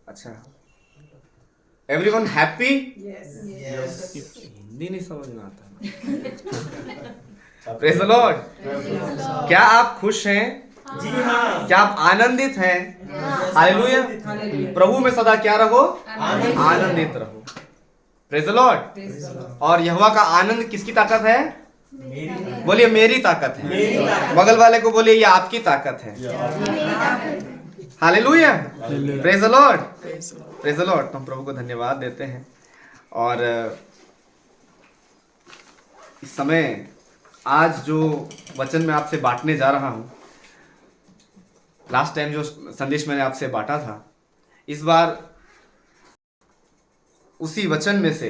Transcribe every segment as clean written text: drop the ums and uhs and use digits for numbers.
अच्छा, everyone happy? Yes. Hindi नहीं समझ में आता। Praise the Lord. क्या आप खुश हैं? जी हाँ। क्या आप आनंदित हैं? हालेलुया। प्रभु में सदा क्या रहो? आनंदित रहो। Praise the Lord. और यहोवा का आनंद किसकी ताकत है? बोलिए मेरी ताकत है। बगल वाले को बोलिए ये आपकी ताकत है। Hallelujah. Praise the Lord. Praise the Lord. तो हम प्रभु को धन्यवाद देते हैं। और इस समय आज जो वचन मैं आपसे बांटने जा रहा हूं, लास्ट टाइम जो संदेश मैंने आपसे बांटा था, इस बार उसी वचन में से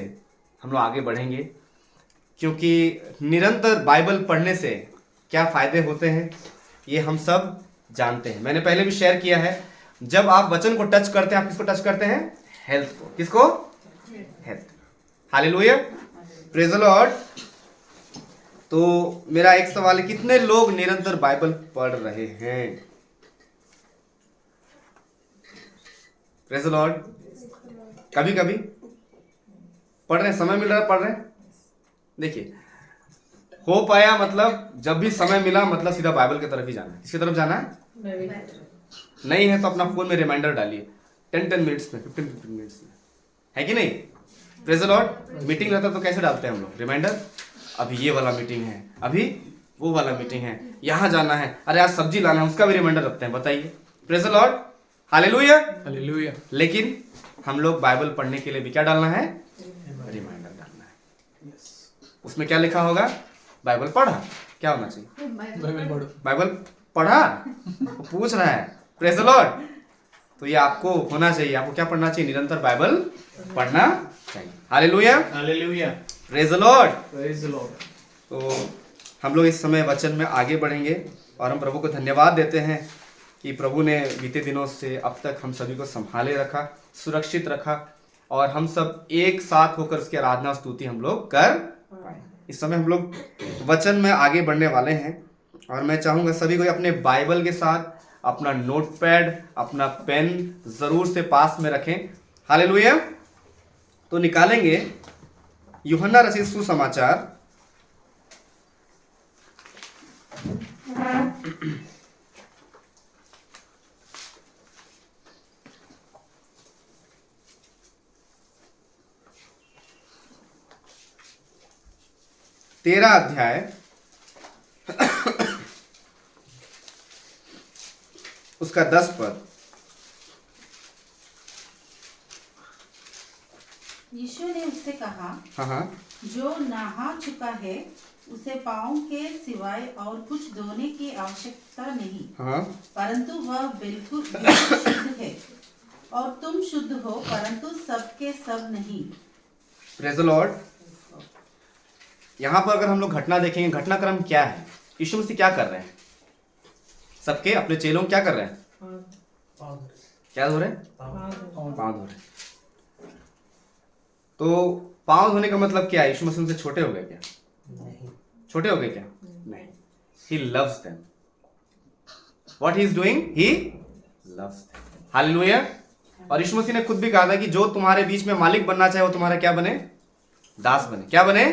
हम लोग आगे बढ़ेंगे, क्योंकि निरंतर बाइबल पढ़ने से क्या फायदे होते हैं ये हम सब जानते हैं। मैंने पहले भी शेयर किया है, जब आप वचन को टच करते हैं, आप किसको टच करते हैं? हेल्थ को। किसको? Health. Hallelujah. Praise the Lord. तो मेरा एक सवाल है, कितने लोग निरंतर बाइबल पढ़ रहे हैं? Praise the Lord. कभी कभी पढ़ रहे हैं, समय मिल रहा है पढ़ रहे हैं। देखिए, हो पाया मतलब जब भी समय मिला मतलब सीधा बाइबल की तरफ ही जाना है। किसकी तरफ जाना है? नहीं है तो अपना फोन में रिमाइंडर डालिए 10 मिनट्स में, 15 मिनट्स में, है कि नहीं? Praise the Lord. मीटिंग रहता तो कैसे डालते हैं हम लोग रिमाइंडर? अभी ये वाला मीटिंग है, अभी वो वाला मीटिंग है, यहाँ जाना है, अरे आज सब्जी लाना है, उसका भी रिमाइंडर रखते हैं। बताइए। Praise the Lord. Hallelujah. Hallelujah. लेकिन हम लोग बाइबल पढ़ने के लिए भी क्या डालना है? रिमाइंडर डालना है। उसमें क्या लिखा होगा? बाइबल पढ़ा। क्या होना चाहिए? बाइबल पढ़ो। बाइबल पढ़ा। वो पूछ रहा है। Praise the Lord. तो ये आपको होना चाहिए। आपको क्या पढ़ना चाहिए? निरंतर बाइबल पढ़ना चाहिए। Hallelujah. Hallelujah. Praise the Lord. Praise the Lord. तो हम लोग इस समय वचन में आगे बढ़ेंगे और हम प्रभु को धन्यवाद देते हैं कि प्रभु ने बीते दिनों से अब तक हम सभी को संभाले रखा, सुरक्षित रखा, और हम सब एक साथ होकर उसकी आराधना स्तुति हम लोग कर पाए। इस समय हम लोग वचन में आगे बढ़ने वाले हैं, और मैं चाहूँगा सभी को अपने बाइबल के साथ अपना नोटपैड, अपना पेन ज़रूर से पास में रखें। हालेलुया। तो निकालेंगे यूहन्ना रचित सुसमाचार, तेरह अध्याय उसका 10 पद। यीशु ने उससे कहा, हाँ, जो नहा चुका है उसे पाँव के सिवाय और कुछ धोने की आवश्यकता नहीं, हाँ, परंतु वह बिल्कुल शुद्ध है। और तुम शुद्ध हो, परंतु सबके सब नहीं। Praise the Lord. यहाँ पर अगर हम लोग घटना देखेंगे, घटनाक्रम क्या है? यीशु मसीह क्या कर रहे हैं? सबके अपने चेलों को क्या कर रहे हैं? क्या धो रहे हैं? पाँव धो रहे हैं। तो पाँव धोने का मतलब क्या है? यीशु मसीह उनसे छोटे हो गए क्या? नहीं। छोटे हो गए क्या? नहीं। He loves them. What he is doing? He loves them. Hallelujah. और यीशु मसीह ने खुद भी कहा था कि जो तुम्हारे बीच में मालिक बनना चाहे वो तुम्हारा क्या बने? दास बने। क्या बने?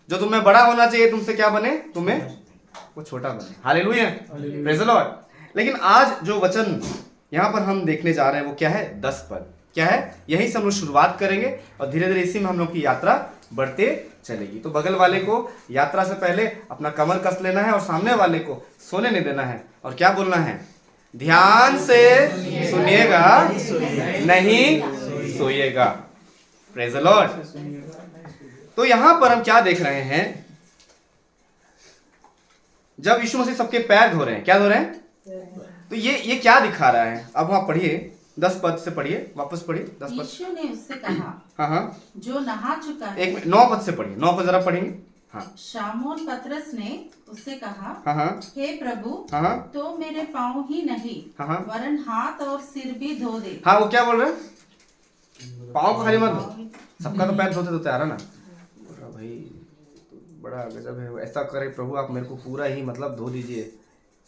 जो तुम्हें बड़ा होना चाहिए तुमसे क्या बने? तुम्हें वो छोटा बने। हालेलुया। Praise the Lord. लेकिन आज जो वचन यहाँ पर हम देखने जा रहे हैं वो क्या है? 10 पद। क्या है? यहीं से हम लोग शुरुआत करेंगे और धीरे धीरे इसी में हम लोग की यात्रा बढ़ते चलेगी। तो बगल वाले को यात्रा से पहले अपना कमर कस लेना है और सामने वाले को सोने नहीं देना है, और क्या बोलना है? ध्यान से सुनिएगा, नहीं सोइएगा। Praise the Lord. तो यहां पर हम क्या देख रहे हैं? जब यीशु मसीह सबके पैर धो रहे हैं, क्या धो रहे हैं? तो ये क्या दिखा रहा है? अब वहां पढ़िए 10 पद से पढ़िए, वापस पढ़िए 10 पद। यीशु ने उससे कहा, हाँ, जो नहा चुका है। एक 9 पद से पढ़िए, 9 पद जरा पढ़ेंगे। हाँ, शामोन पतरस ने उससे कहा, हाँ, हे प्रभु, हाँ, तो मेरे पाँव ही नहीं हाँ, वरन हाथ और सिर भी धो दे। हाँ। वो क्या बोल रहे हैं? पाँव को खाली मत धो, सबका तो पैर धोते धोते आ रहा ना। बोल रहा भाई तो बड़ा गजब है। ऐसा करे प्रभु आप मेरे को पूरा ही मतलब धो दीजिए,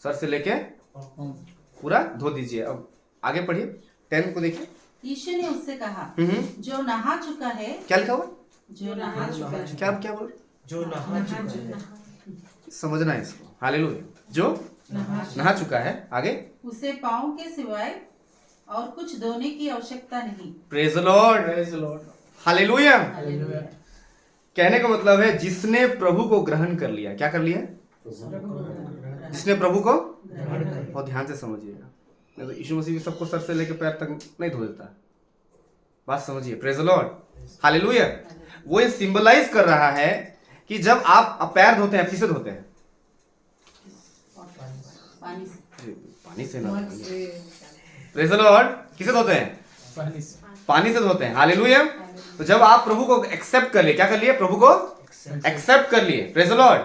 सर से लेके पूरा धो दीजिए। अब आगे पढ़िए। 10 को देखिए। यीशु ने उससे कहा, हम्म, जो नहा चुका है, क्या लिखा हुआ? जो नहा चुका है, क्या क्या बोल? जो नहा चुका है। समझना है इसको। हालेलुया। जो नहा चुका है, आगे। उसे पाँव के सिवाय और कुछ धोने की आवश्यकता नहीं। Praise the Lord. Praise the Lord. Hallelujah. Hallelujah. कहने का मतलब है जिसने प्रभु को ग्रहण कर लिया। क्या कर लिया? जिसने प्रभु को, बहुत ध्यान से समझिएगा, नहीं तो यीशु मसीह भी सबको सर से लेकर पैर तक नहीं धो देता। बात समझिए। Praise the Lord. हालेलुया। वो ये सिंबलाइज कर रहा है कि जब आप पैर धोते हैं, किससे धोते हैं? पानी से। पानी से ना। Praise the Lord. किससे धोते हैं? पानी से धोते हैं। हालेलुया। तो जब आप प्रभु को एक्सेप्ट कर लिए, क्या कर लिए? प्रभु को एक्सेप्ट कर लिए। Praise the Lord.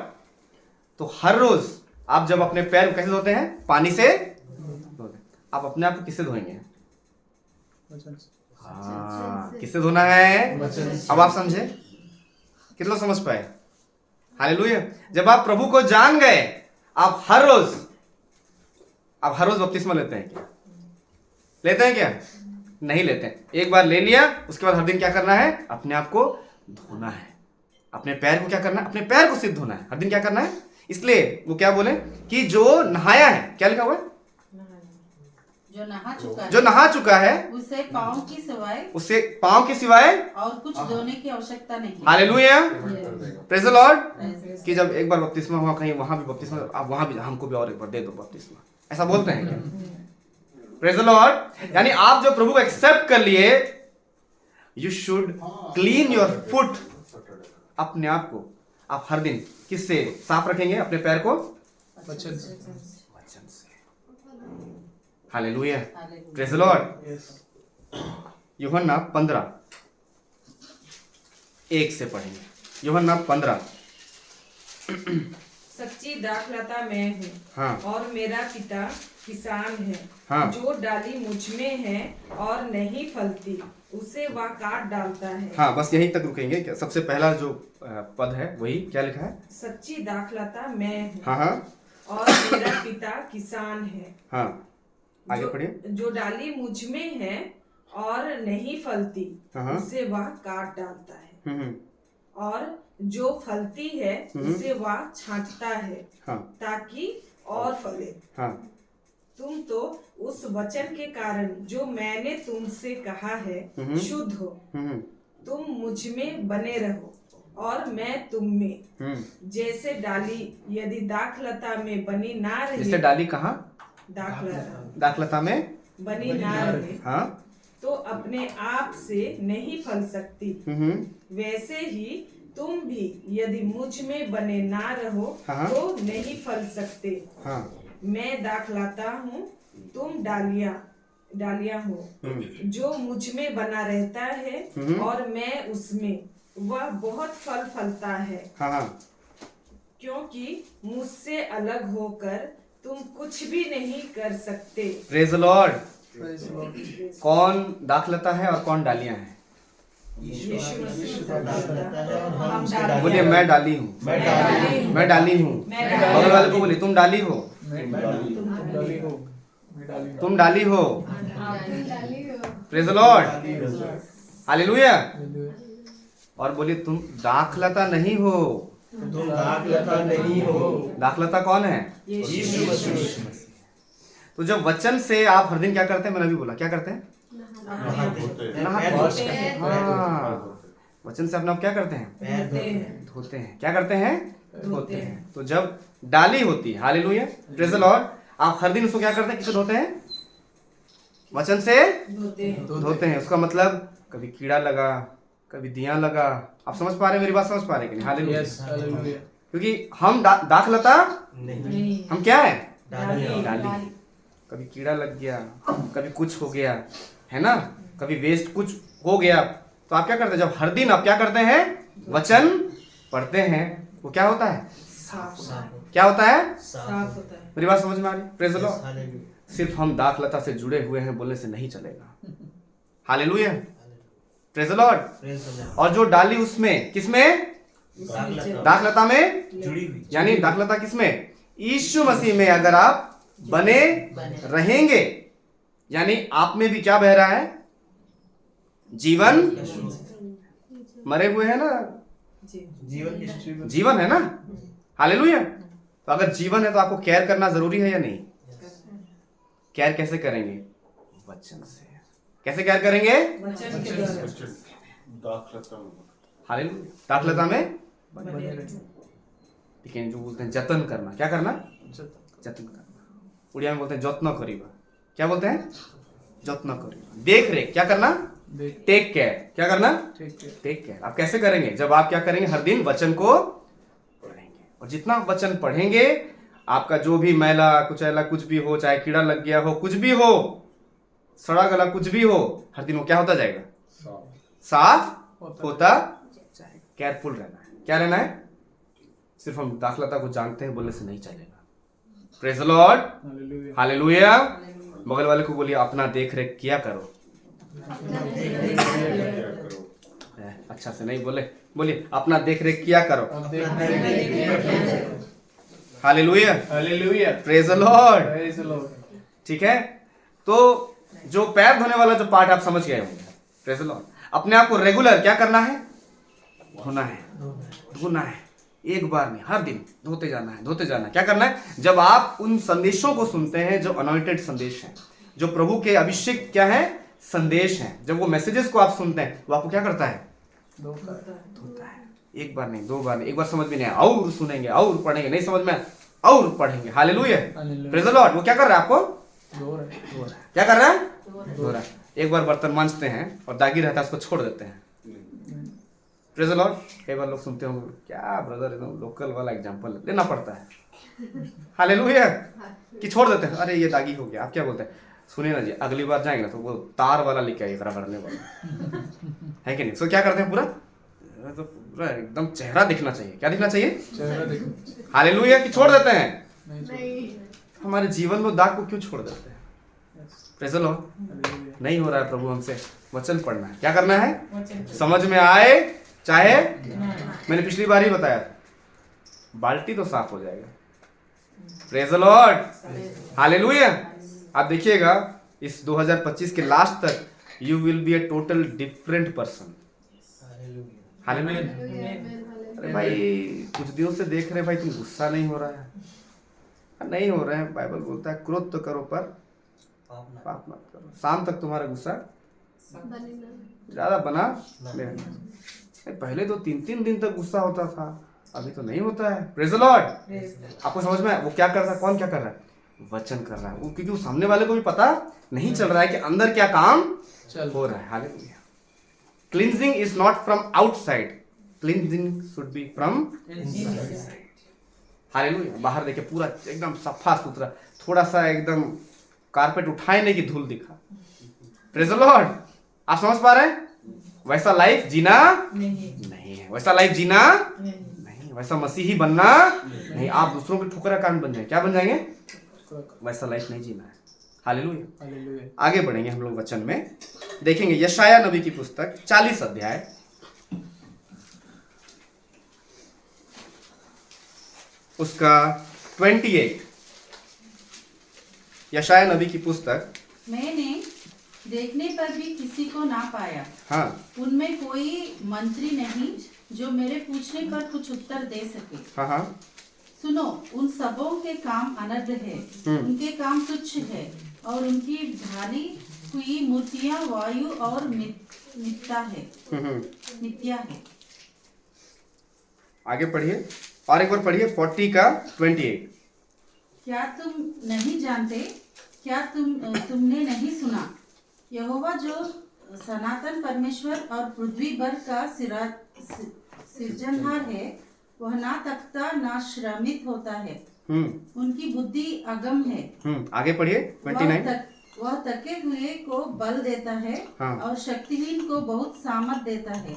तो हर रोज आप जब अपने पैर को कैसे धोते हैं? पानी से धोते हैं। आप अपने आप को किससे धोएंगे? हाँ, किससे धोना है? अब आप समझे? कितने लोग समझ पाए? हालेलुया। जब आप प्रभु को जान गए, आप हर रोज बपतिस्मा लेते हैं क्या? लेते हैं क्या? नहीं लेते हैं। एक बार ले लिया, उसके बाद हर दिन क्या करना है? अपने आप को धोना है। अपने पैर को क्या करना है? अपने पैर को सिर्फ धोना है। हर दिन क्या करना है? इसलिए वो क्या बोले कि जो नहाया है, क्या लिखा हुआ है? जो नहा चुका है, उसे पाँव की सिवाय उससे पाँव के सिवाय और कुछ धोने की आवश्यकता नहीं। Hallelujah. Praise the Lord. Yes. कि जब एक बार बपतिस्मा हुआ, कहीं वहां भी बपतिस्मा, आप वहां भी हमको भी और एक बार दे दो बपतिस्मा, ऐसा बोलते हैं क्या? Praise the Lord. यानी आप जो प्रभु को एक्सेप्ट कर लिए, you should clean your foot. अपने आप को आप हर दिन किससे साफ रखेंगे? अपने पैर को वचन से। Hallelujah. Praise the Lord. Yes. यूहन्ना 15:1 से पढ़ेंगे। यूहन्ना 15। सच्ची दाखलता मैं हूँ, हाँ। और मेरा पिता किसान है। हाँ। जो डाली मुझ में है और नहीं फलती, उसे वह काट डालता है। हाँ, बस यहीं तक रुकेंगे। सबसे पहला जो पद है वही क्या लिखा है? सच्ची दाखलता मैं हूँ, हाँ हाँ और मेरा पिता किसान है। हाँ, आगे जो- पढ़िए। जो डाली मुझ में है और नहीं फलती, हाँ। उसे वह काट डालता है, हम्म, और जो फलती है उसे वह छांटता है, हाँ ताकि और फले। हाँ तुम तो उस वचन के कारण जो मैंने तुमसे कहा है शुद्ध हो। हम्म, तुम मुझ में बने रहो और मैं तुम में। हम्म। जैसे डाली यदि दाखलता में बनी ना जिससे रहे, डाली कहाँ? दाखलता दाखलता में। बनी ना रहे, हाँ। तो अपने आप से नहीं फल सकती। वैसे ही तुम भी यदि मुझ में बने ना रहो हाँ। तो नहीं फल सकते। हाँ। मैं दाखलता हूँ, तुम डालियां हो। जो मुझ में बना रहता है और मैं उसमें, वह बहुत फल फलता है, हाँ हाँ। क्योंकि मुझसे अलग होकर तुम कुछ भी नहीं कर सकते। Praise the Lord. Praise the Lord. कौन दाखलता है और कौन डालियां हैं? यीशु मसीह दाखलता है और हम हम उसके डाली- बोलिए मैं डाली हूँ। मैं डाली हूँ। मैं डाली हूँ। मैं डाली बगल वाले को बोलिए तुम डाली हो। तुम डाली हो। Praise the Lord. हालेलुया। और बोलिए तुम दाखलता नहीं हो। तुम दाखलता नहीं हो। दाखलता कौन है? यीशु मसीह। तो जब वचन से आप हर दिन क्या करते हैं? मैंने अभी बोला क्या करते हैं? वॉश करते हैं। हाँ, वचन से अपना आप क्या करते हैं? पैर धोते हैं। धोते हैं। क्या करते हैं? धोते हैं। तो जब डाली होती है, हालेलुया, प्रेज द लॉर्ड, आप हर दिन उसको क्या करते हैं? किससे धोते हैं? वचन से धोते हैं। उसका मतलब कभी कीड़ा लगा, कभी दिया लगा। आप समझ पा रहे हैं? मेरी बात समझ पा रहे हैं कि नहीं? हालेलुया। क्योंकि हम दाखलता, नहीं। हम क्या है? डाली। डाली। कभी कीड़ा लग गया, कभी कुछ हो गया, है ना, कभी वेस्ट कुछ हो गया, तो आप क्या करते हैं? जब हर दिन आप क्या करते हैं? वचन पढ़ते हैं, वो क्या होता है? साफ क्या होता है? साफ होता है। मेरी बात समझ में आ रही? Praise the Lord. हालेलुया। सिर्फ हम दाखलता से जुड़े हुए हैं बोलने से नहीं चलेगा। Hallelujah. Praise the Lord. Praise the Lord। और जो डाली उसमें, किसमें? दाखलता में। जुड़ी हुई। यानी दाखलता किसमें? यीशु मसीह में अगर आप बने रहेंगे यानी आप में भी क्या बह रहा है? जीवन। मरे हुए हैं ना, जीवन की हिस्ट्री में जीवन है ना, हालेलुया। तो अगर जीवन है तो आपको केयर करना जरूरी है या नहीं? केयर कैसे करेंगे? वचन से। कैसे केयर करेंगे? वचन के द्वारा। हालेलुया। दाखलता में बने रहे। ठीक है, जो बोलते हैं जतन करना। क्या करना? जतन करना। उड़िया में बोलते हैं जत्न करीबा। क्या बोलते हैं? जत्न करीबा। देख रेख। क्या करना? Take care. क्या करना? Take care. आप कैसे करेंगे? जब आप क्या करेंगे? हर दिन वचन को पढ़ेंगे, और जितना आप वचन पढ़ेंगे, आपका जो भी मैला कुचैला कुछ भी हो, चाहे कीड़ा लग गया हो, कुछ भी हो, सड़ा गला कुछ भी हो, हर दिन वो क्या होता जाएगा? साफ होता जाएगा। केयरफुल रहना है। क्या रहना है? सिर्फ हम दाखलता को जानते हैं बोलने से नहीं चलेगा। Praise the Lord, hallelujah. बगल वाले को बोलिए अपना देख रेख किया करो। अच्छा से नहीं बोले, बोलिए अपना देख रेख किया करो। Hallelujah, hallelujah, praise the Lord. Praise the Lord. ठीक है, तो जो पैर धोने वाला जो पार्ट आप समझ गए होंगे, प्रेज द लॉर्ड। अपने आप को रेगुलर क्या करना है? धोना है, धोना है। एक बार नहीं, हर दिन धोते जाना है, धोते जाना है। क्या करना है? जब आप उन संदेशों को सुनते हैं जो अनॉइंटेड संदेश हैं, जो प्रभु के अभिषेक क्या है? संदेश हैं, जब वो मैसेजेस को आप सुनते हैं, वो आपको क्या करता है? धोता है। एक बार नहीं, दो बार नहीं, एक बार समझ में नहीं आया और सुनेंगे और पढ़ेंगे, नहीं समझ में आया और पढ़ेंगे। Hallelujah, praise the Lord. वो क्या कर रहा है? आपको धो रहा है। क्या कर रहा है? धो रहा है। एक बार बर्तन मांजते हैं और दागी रहता है, उसको छोड़ देते हैं। Praise the Lord. कई बार लोग सुनते होंगे, क्या ब्रदर एकदम लोकल वाला एग्जांपल लेना पड़ता है। हालेलुया, कि छोड़ देते हैं, अरे ये दागी हो गया। आप क्या बोलते हैं? सुनिए ना जी, अगली बार जाएंगे ना तो वो तार वाला लेके आइए, रगड़ने वाला है कि नहीं? सो क्या करते हैं? पूरा तो पूरा एकदम चेहरा दिखना चाहिए। क्या दिखना चाहिए? चेहरा देखो। हालेलुया, कि छोड़ देते हैं? नहीं। हमारे जीवन में दाग को क्यों छोड़ देते हैं? Praise the Lord. नहीं हो रहा है प्रभु हमसे, वचन पढ़ना है। क्या करना है? समझ में आए चाहे, मैंने पिछली बार ही बताया, बाल्टी तो साफ हो जाएगा। Praise the Lord, hallelujah. आप देखिएगा इस 2025 के लास्ट तक you will be a total different person. Hallelujah. अरे भाई कुछ दिनों से देख रहे भाई, तुम गुस्सा नहीं हो रहा है। नहीं हो रहे हैं, बाइबल बोलता है क्रोध तो करो पर पाप मत करो। शाम तक तुम्हारा गुस्सा ज्यादा बना नहीं। पहले तो 3-3 दिन तक गुस्सा होता था, अभी तो नहीं होता है। Praise the Lord. आपको समझ में? वो क्या कर रहा है? कौन क्या कर रहा है? वचन कर रहा है वो, क्योंकि वो सामने वाले को भी पता नहीं चल रहा है कि अंदर क्या काम हो रहा है। Hallelujah. Cleansing is not from outside, cleansing should be from inside. Hallelujah. बाहर देखे पूरा एकदम सफा सुथरा, थोड़ा सा एकदम कारपेट उठाए नहीं कि धूल दिखा। Praise the Lord. आप समझ पा रहे हैं? वैसा लाइफ जीना नहीं है, वैसा लाइफ जीना नहीं, वैसा मसीही बनना नहीं। आप दूसरों के ठोकरा कान बन जाएंगे। क्या बन जाएंगे? वैसा लाइफ नहीं जीना है। हालेलुया। आगे बढ़ेंगे हम लोग वचन में, देखेंगे यशाया नबी की पुस्तक 40 अध्याय, उसका 28। यशाया नबी की पुस्तक। मैंने देखने पर भी किसी को ना पाया, हाँ, उनमें कोई मंत्री नहीं जो मेरे पूछने पर कुछ उत्तर दे सके। हाँ, हाँ। सुनो, उन सबों के काम अनर्थ है, उनके काम तुच्छ है, और उनकी ढाली हुई मूर्तियां वायु और मिथ्या है। आगे पढ़िए, और एक बार पढ़िए 40 का 28। क्या तुम नहीं जानते? क्या तुमने नहीं सुना? यहोवा जो सनातन परमेश्वर और पृथ्वी भर का सृजनहार है, वह ना थकता ना श्रमित होता है। उनकी बुद्धि अगम है। आगे पढ़िए 29। वह थके हुए को बल देता है, हाँ। और शक्तिहीन को बहुत सामर्थ देता है।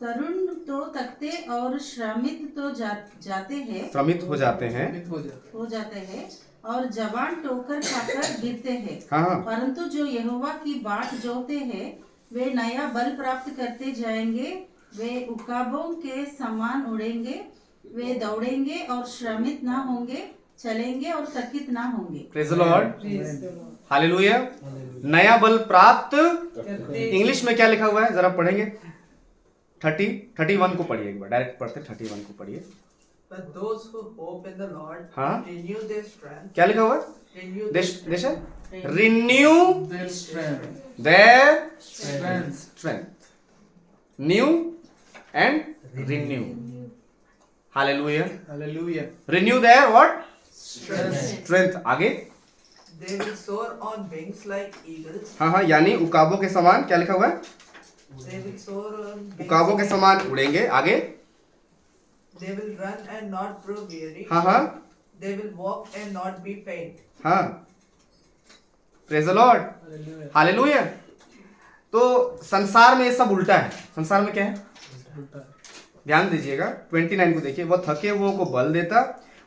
तरुण तो थकते और श्रमित तो जाते हैं, श्रमित हो जाते हैं, और जवान ठोकर खाकर गिरते हैं। हाँ। परंतु जो यहोवा की बाट जोते हैं, वे नया बल प्राप्त करते जाएंगे। वे उकाबों के समान उड़ेंगे, वे दौड़ेंगे और श्रमित न होंगे, चलेंगे और थकित ना होंगे। Praise the Lord, Praise the Lord. Hallelujah. नया बल प्राप्त, करते इंग्लिश में क्या लिखा हुआ है जरा पढ़ेंगे। 31 को पढ़िए एक बार, डायरेक्ट पढ़ते 31 को पढ़िए। But those who hope in the Lord हाँ। renew their strength. क्या लिखा हुआ है? Renew देश renew Their strength. There Strength. Strength, new and renew, hallelujah. Hallelujah. Renew there what? Strength. Strength. आगे They will soar on wings like eagles. हाँ हाँ, यानी उकाबों के समान, क्या लिखा हुआ है? They will soar on wings. उकाबों के समान उड़ेंगे। आगे They will run and not grow weary. हाँ हाँ They will walk and not be faint. हाँ, praise the Lord, Hallelujah. Hallelujah. तो संसार में ये सब उल्टा है। संसार में क्या है? ध्यान दीजिएगा 29 को देखिए। वह थके हुओं को बल देता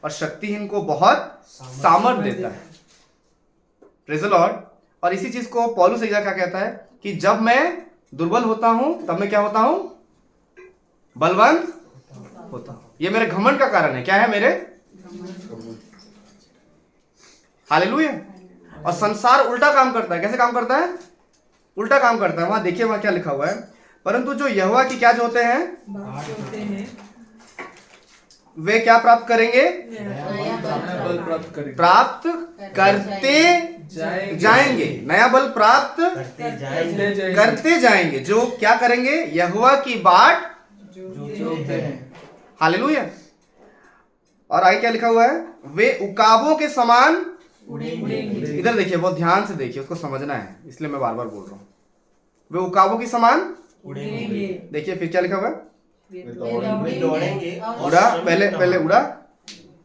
और शक्तिहीन को बहुत सामर्थ देता है। Praise the Lord. और इसी चीज को पौलुस क्या कहता है कि जब मैं दुर्बल होता हूं तब मैं क्या होता हूं? बलवंत होता हूं। ये मेरे घमंड का कारण है। क्या है? मेरे हालेलुया। और संसार उल्टा काम करता है। कैसे काम करता है? उल्टा काम करता है। वहां देखिए, वहां क्या लिखा हुआ है? परंतु जो यहोवा की क्या जो होते हैं बात होते हैं वे क्या प्राप्त करेंगे? नया बल प्राप्त करेंगे। प्राप्त करते जाएंगे। नया बल प्राप्त करते जाएंगे। करते जाएंगे। जो क्या करेंगे? यहोवा की बाट जोते हैं। हालेलुया। और आगे क्या लिखा हुआ है? वे उकाबों के समान उड़ेंगे। इधर देखिए, बहुत ध्यान से देखिए, उसको समझना है, इसलिए मैं बार बार बोल रहा हूं। वे उकाबों के समान उड़ेंगे। देखिए फिर क्या लिखा हुआ है? वे दौड़ेंगे और उड़ा, पहले उड़ा,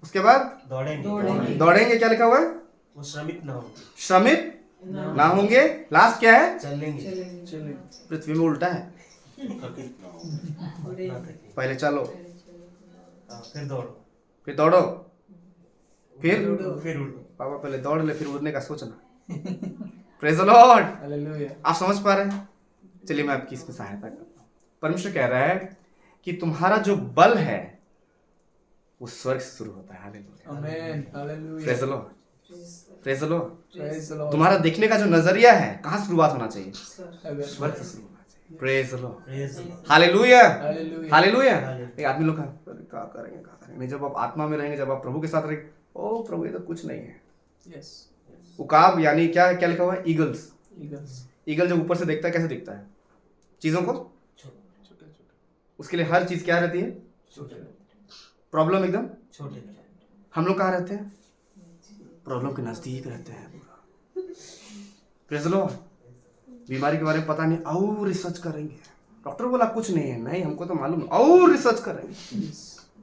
उसके बाद दौड़ेंगे दौड़ेंगे। क्या लिखा हुआ है? वो श्रमित ना हो, श्रमित ना होंगे। लास्ट क्या है? चलेंगे चलेंगे। चलें। पृथ्वी में उल्टा है। उड़ेंगे। पहले चलो, फिर दौड़ो, फिर दौड़ो, फिर फिर उड़ो। पापा पहले दौड़ ले, फिर उड़ने का सोचना। Praise the Lord. Hallelujah. आप समझ पा रहे हैं? चलिए मैं आपकी इसमें सहायता करता हूँ। परमेश्वर कह रहा है कि तुम्हारा जो बल है वो स्वर्ग से शुरू होता है। Hallelujah. Amen. Hallelujah. Praise the Lord, praise the Lord. Praise the Lord. तुम्हारा देखने का जो नजरिया है कहाँ शुरुआत होना चाहिए? Heaven. स्वर्ग से शुरू होना चाहिए। Praise the Lord, Praise the Lord. Hallelujah, Hallelujah. Hallelujah. एक आदमी लोग क्या करेंगे, क्या करेंगे? नहीं, जब आप आत्मा में रहेंगे, जब आप प्रभु के साथ रहेंगे, ओ प्रभु ये तो कुछ नहीं है। Yes. उकाब यानी क्या क्या लिखा हुआ है? ईगल्स। Eagles. ईगल जब ऊपर से देखता है कैसे दिखता है? चीजों को, छोटे उसके लिए हर चीज क्या रहती है? छोटे प्रॉब्लम एकदम। छोटे हम लोग कहाँ रहते हैं? प्रॉब्लम के नजदीक रहते हैं। Praise the Lord. बीमारी के बारे में पता नहीं, और रिसर्च करेंगे। डॉक्टर बोला कुछ नहीं है, नहीं हमको तो मालूम है, और रिसर्च करेंगे।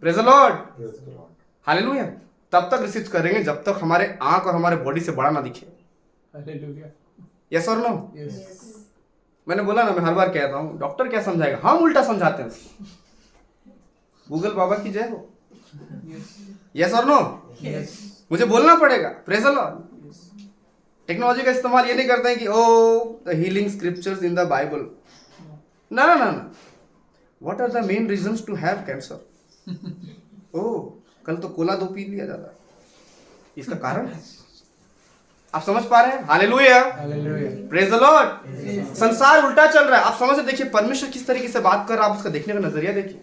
Praise the Lord, hallelujah. तब तक रिसर्च करेंगे जब तक हमारे आंख और हमारे बॉडी से बड़ा ना दिखे। Hallelujah. यस और नो? Yes. मैंने बोला ना, मैं हर बार कहता हूँ, डॉक्टर क्या समझाएगा, हम उल्टा समझाते हैं उसको। गूगल बाबा की जय हो। Yes. यस और नो? Yes. मुझे बोलना पड़ेगा। Praise the Lord. टेक्नोलॉजी का इस्तेमाल ये नहीं करते हैं कि O the healing scriptures in the Bible. ना ना ना, what are the main reasons to have cancer? ओ कल तो कोला 2 पी लिया जाता है, इसका कारण है। आप समझ पा रहे हैं? Hallelujah, Hallelujah. Praise the Lord. संसार उल्टा चल रहा है। आप समझ देखिए परमेश्वर किस तरीके से बात कर रहा है, आप उसका देखने का नजरिया देखिए।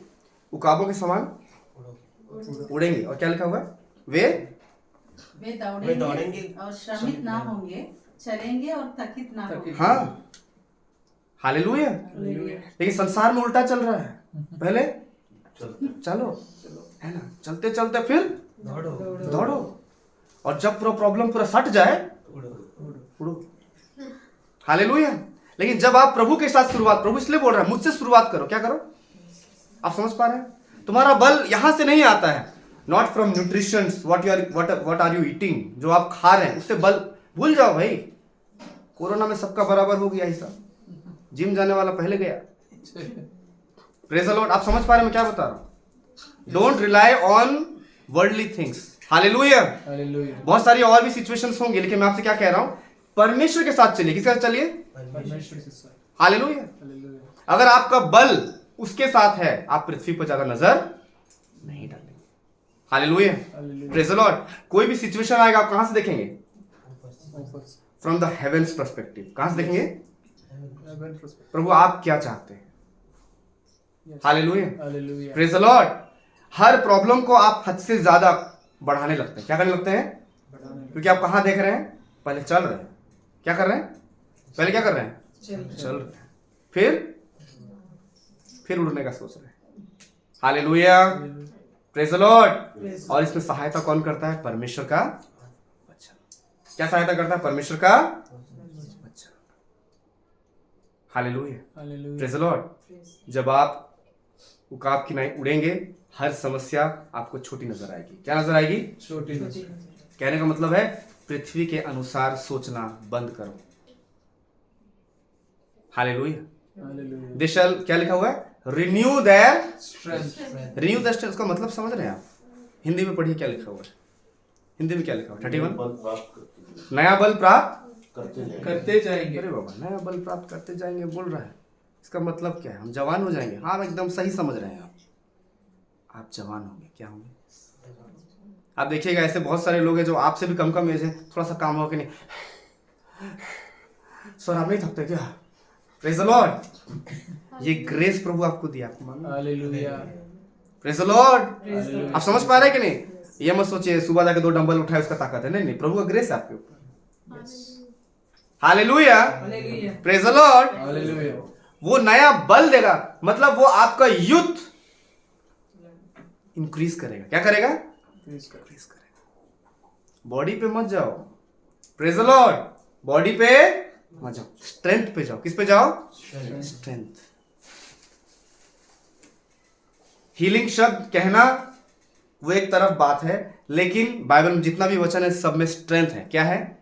उकाबों के समान उड़ेंगे। और क्या लिखा हुआ है? वे वे दौड़ेंगे दौड़ेंगे और श्रमित ना होंगे, चलेंगे और थकित ना होंगे। हाँ, हालेलुया। लेकिन संसार में उल्टा चल रहा है। पहले चलो, है ना, चलते चलते फिर दौड़ो, दौड़ो, और जब पूरा प्रॉब्लम पूरा सट जाए उड़ो। हालेलुया। लेकिन जब आप प्रभु के साथ शुरुआत, प्रभु इसलिए बोल रहा है मुझसे शुरुआत करो। क्या करो? आप समझ पा रहे हैं? तुम्हारा बल यहां से नहीं आता है। Not from nutrition, what are you eating, जो आप खा रहे हैं उससे बल भूल जाओ भाई। कोरोना में सबका बराबर हो गया हिसाब, जिम जाने वाला पहले गया। Praise the Lord. आप समझ पा रहे हैं मैं क्या बता रहा हूं? Don't rely on worldly things. Hallelujah. Hallelujah. बहुत सारी और भी सिचुएशंस होंगी, लेकिन मैं आपसे क्या कह रहा हूं, परमेश्वर के साथ चलिए। किसके साथ चलिए? परमेश्वर के साथ। हालेलुया। Hallelujah. अगर आपका बल उसके साथ है, आप पृथ्वी पर ज्यादा नजर नहीं डालेंगे। Hallelujah, Hallelujah. Praise the Lord. कोई भी सिचुएशन आएगा आप कहां से देखेंगे? ऊपर से। From the heavens perspective. कहां से देखेंगे? Heaven perspective. प्रभु आप क्या चाहते हैं? Yes. Hallelujah, Hallelujah. Praise the Lord. Her problem को आप हद से ज्यादा बढ़ाने लगते हैं। क्या करने लगते हैं? क्योंकि आप कहां देख रहे हैं? पहले चल रहे हैं। क्या कर रहे हैं? पहले क्या कर रहे हैं? चल रहे हैं। फिर उड़ने का सोच रहे हैं। Hallelujah, praise the Lord. और इसमें सहायता कौन करता है? परमेश्वर का वचन। क्या सहायता करता है? परमेश्वर का वचन। Hallelujah, Hallelujah. Praise the Lord. जब आप उकाब की नाई उड़ेंगे, हर समस्या आपको छोटी नजर आएगी। क्या नजर आएगी? छोटी कहने का मतलब है पृथ्वी के अनुसार सोचना बंद करो। हालेलुया। Hallelujah. दे शैल, क्या लिखा हुआ है? Renew their Strength. Renew the strength का मतलब समझ रहे हैं आप? हिंदी में पढ़िए क्या लिखा हुआ है। हिंदी में क्या लिखा हुआ है? 31 नया बल प्राप्त करते जाएंगे। अरे बाबा, नया बल प्राप्त करते जाएंगे बोल रहा है। इसका मतलब क्या है? हम जवान हो जाएंगे। हाँ, एकदम सही समझ रहे हैं आप जवान होंगे। क्या होंगे? आप देखिएगा ऐसे बहुत सारे लोग हैं जो आपसे भी कम एज है, थोड़ा सा काम हो कि नहीं, सर आप नहीं थकते क्या? Praise the Lord. ये ग्रेस प्रभु आपको दिया, आपको मालूम है? Hallelujah. Praise the Lord. Hallelujah. आप समझ पा रहे हैं कि नहीं? ये मत सोचिए सुबह जाके 2 डंबल उठाए उसका ताकत है। नहीं नहीं, प्रभु का ग्रेस है आपके ऊपर। Hallelujah, hallelujah. Praise the Lord. Hallelujah. वो नया बल देगा, मतलब वो आपका यूथ इंक्रीज करेगा। क्या करेगा? Praise God. इंक्रीज करेगा। बॉडी पे मत जाओ, प्रेज द लॉर्ड। बॉडी पे मत जाओ, स्ट्रेंथ पे जाओ। किस पे जाओ? स्ट्रेंथ। हीलिंग शब्द कहना वो एक तरफ बात है, लेकिन बाइबल में जितना भी वचन है सब में स्ट्रेंथ है। क्या है?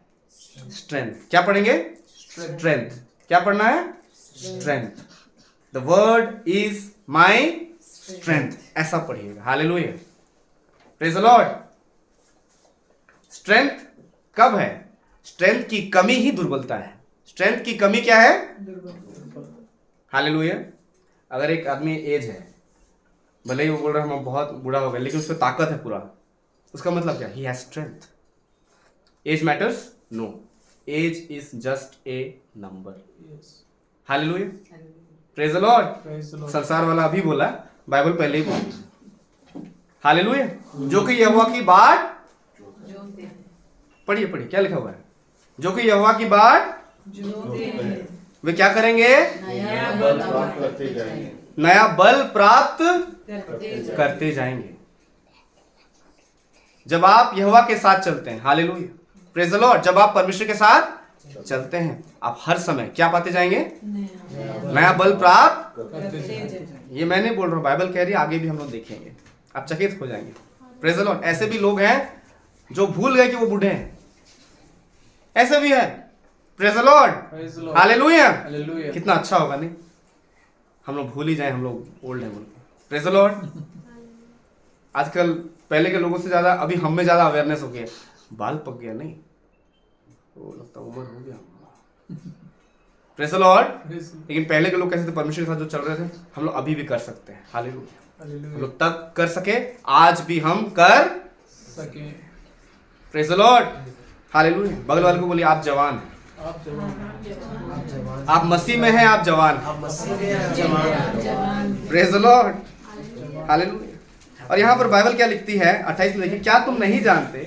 स्ट्रेंथ। क्या पढ़ेंगे? स्ट्रेंथ। क्या पढ़ना है? Strength. The word is my strength, ऐसा पढ़िएगा। Hallelujah, praise the Lord. Strength कब है? स्ट्रेंथ की कमी ही दुर्बलता है। स्ट्रेंथ की कमी क्या है? हालेलुया। अगर एक आदमी एज है, भले ही वो बोल रहा है हम बहुत बूढ़ा हो गया, लेकिन उसमें ताकत है पूरा, उसका मतलब क्या? He has strength. Age matters? No, age is just a number. Yes. Hallelujah, praise the Lord. Praise the Lord. संसार वाला अभी बोला, बाइबल पहले ही बोली। हालेलुया। जो कि यहोवा की बाट, पढ़िए पढ़िए क्या लिखा हुआ है? जो कि यहोवा की बाट वे क्या करेंगे? नया बल प्राप्त करते जाएंगे। जब आप यहोवा के साथ चलते हैं, हालेलुया, प्रेज द लॉर्ड, जब आप परमेश्वर के साथ चलते हैं, आप हर समय क्या पाते जाएंगे? नया बल प्राप्त। करते जाएंगे। ये मैं नहीं बोल रहा हूं, बाइबल कह रही है, आगे भी हम लोग देखेंगे, आप चकित हो जाएंगे। Praise the Lord. ऐसे भी लोग हैं जो भूल गए कि वो बूढ़े हैं, ऐसे भी है। Praise the Lord, Praise the Lord. Hallelujah. Hallelujah. कितना अच्छा होगा नहीं? हम लोग भूल ही जाए, हम लोग ओल्ड है बोल। Praise the Lord. आजकल पहले के लोगों से ज्यादा अभी हम में ज्यादा अवेयरनेस हो गया। बाल पक गया नहीं, वो लगता उम्र हो गया। Praise the Lord. Praise the Lord. लेकिन पहले के लोग कैसे थे? परमेश्वर के साथ जो चल रहे थे, हम लोग अभी भी कर सकते हैं। हालेलुया। हम Hallelujah. लोग तब कर सके, आज भी हम कर। सके। Praise the Lord, hallelujah. बगल वाले को बोलिए आप जवान हैं। आप जवान। आप मसीह में हैं, आप जवान हैं। Praise the Lord, hallelujah. और यहाँ पर बाइबल क्या लिखती है? 28 में देखिए, क्या तुम नहीं जानते,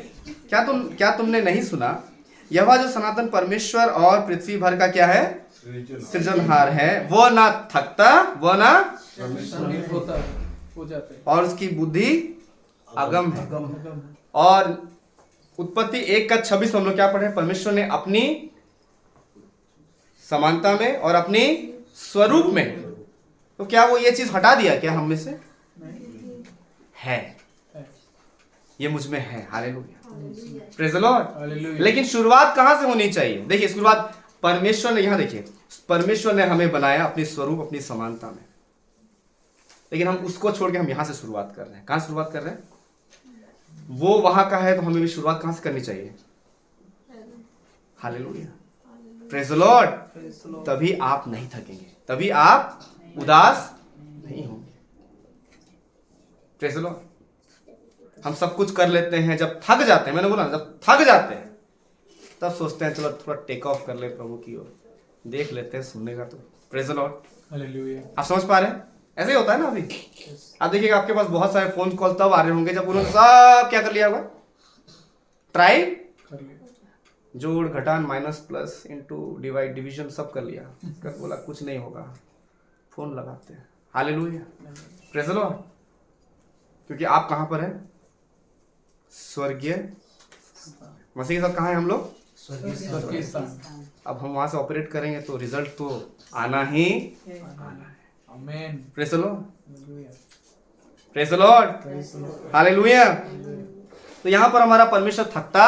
क्या तुमने नहीं सुना, यहोवा जो सनातन परमेश्वर और पृथ्वी भर का क्या है? सृजनहार है। वो ना थकता, वो ना, श्रमिक होता है, हो जाता है। और उसकी बुद्धि अगम है। अगम। और उत्पत्ति 1:26 हम लोग क्या पढ़े? परमेश्वर ने अपनी समानता में और अपनी स्वरूप में, तो क्या वो ये चीज हटा दिया क्या हम में से? है, ये मुझ में है। Hallelujah, praise the Lord. Hallelujah. लेकिन शुरुआत कहां से होनी चाहिए? देखिए शुरुआत परमेश्वर ने, यहां देखिए, परमेश्वर ने हमें बनाया अपनी स्वरूप, अपनी समानता में, लेकिन हम उसको छोड़ के हम यहां से शुरुआत कर रहे हैं। कहां से शुरुआत कर रहे हैं? वो वहां का है, तो हमें भी शुरुआत कहां से करनी चाहिए? Hallelujah, praise the Lord. Praise the Lord. तभी आप नहीं थकेंगे, तभी आप उदास नहीं होंगे। Praise the Lord. हम सब कुछ कर लेते हैं, जब थक जाते हैं, मैंने बोला जब थक जाते हैं तब सोचते हैं चलो थोड़ा टेक ऑफ कर ले प्रभु की ओर, देख लेते हैं सुनने का तो। Praise the Lord. हालेलुया। आप समझ पा रहे हैं? ऐसे ही होता है ना अभी। आप देखिएगा आपके पास बहुत सारे फोन कॉल तब आ रहे होंगे जब उन्होंने सब क्या कर लिया होगा, ट्राई, कर लिया। जोड़ घटान minus plus into divide division सब कर लिया, कर बोला कुछ नहीं होगा, फोन लगाते हैं। Hallelujah, praise the Lord. क्योंकि आप कहां पर हैं? स्वर्गीय मसीह के साथ कहां हैं हम लोग? स्वर्गीय स्थान। अब हम वहां से ऑपरेट करेंगे तो रिजल्ट तो आना ही। Amen. Praise the Lord, hallelujah. Praise the Lord, hallelujah. तो यहां पर हमारा परमेश्वर थकता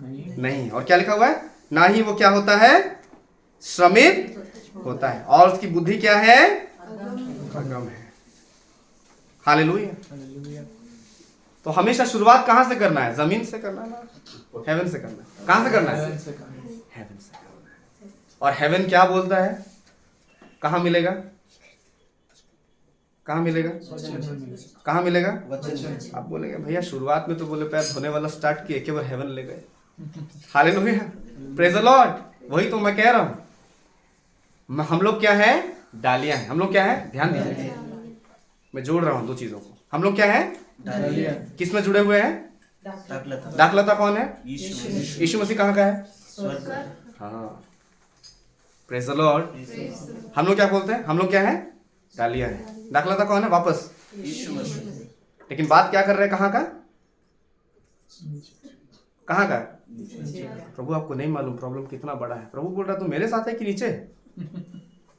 नहीं, और क्या लिखा हुआ है? ना ही वो क्या होता है? श्रमित होता है, और उसकी बुद्धि क्या है? अगम है। हालेलुया। हालेलुया। तो हमेशा शुरुआत कहां से करना है? जमीन से करना है ना, हेवन से करना है। कहां से करना है? हेवन से करना है। हेवन से करना है। और हेवन क्या बोलता है? कहां मिलेगा? कहां मिलेगा? वचन में मिलेगा। कहां मिलेगा? वचन। आप बोलेंगे भैया शुरुआत में तो बोले पैर धोने वाला स्टार्ट किए, केवल हेवन ले गए। Hallelujah, praise the Lord. वही तो मैं कह रहा हूं, हम लोग क्या है? डालियां हैं। हम लोग क्या है? ध्यान दीजिए, मैं जोड़ रहा हूं दो चीजों को। हम लोग क्या है? डालिया। किस में जुड़े हुए हैं? दाखलता कौन है? यीशु मसीह कहाँ का है? हाँ, प्रेज द लॉर्ड। हम लोग क्या बोलते हैं? हम लोग क्या है? डालियां है। दाखलता कौन है? वापस लेकिन बात क्या कर रहे हैं? कहाँ का? कहाँ का? प्रभु आपको नहीं मालूम प्रॉब्लम कितना बड़ा है। प्रभु बोल रहा तू मेरे साथ है कि नीचे?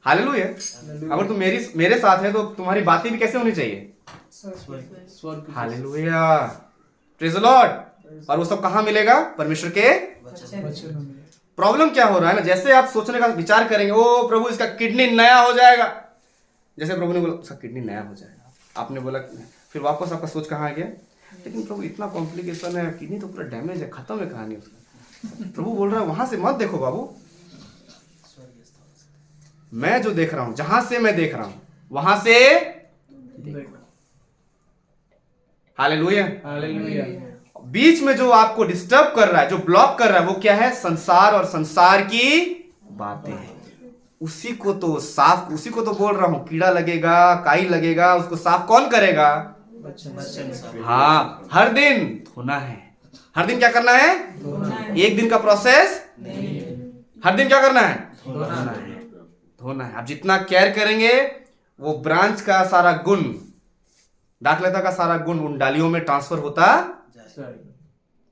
हालेलुया। अगर तुम मेरे साथ है तो तुम्हारी बातें भी कैसे होनी चाहिए? स्वर्ग। Hallelujah, praise the Lord. और वो सब कहाँ मिलेगा? परमेश्वर के वचन में मिलेगा। प्रॉब्लम क्या हो रहा है ना, जैसे आप सोचने का विचार करेंगे, ओ प्रभु इसका किडनी नया हो जाएगा, जैसे प्रभु ने बोला उसका किडनी नया हो जाएगा, आपने बोला, फिर वापस आपका सोच कहाँ आ गया? लेकिन प्रभु इतना कॉम्प्लिकेशन है, किडनी तो पूरा डैमेज है, खत्म है कहानी उसका। प्रभु बोल रहा है वहां से मत देखो बाबू, मैं जो देख रहा हूं, जहां से मैं देख रहा हूं वहां से। हालेलुया। हालेलुया। बीच में जो आपको डिस्टर्ब कर रहा है, जो ब्लॉक कर रहा है, वो क्या है? संसार और संसार की बातें। उसी को तो साफ, उसी को तो बोल रहा हूं, कीड़ा लगेगा, काई लगेगा, उसको साफ कौन करेगा? वचन। हाँ, हर दिन धोना है। हर दिन क्या करना है? एक दिन का प्रोसेस, हर दिन क्या करना है? धोना है, धोना है। आप जितना केयर करेंगे वो ब्रांच का सारा गुण, दाखलता का सारा गुण उन डालियों में ट्रांसफर होता।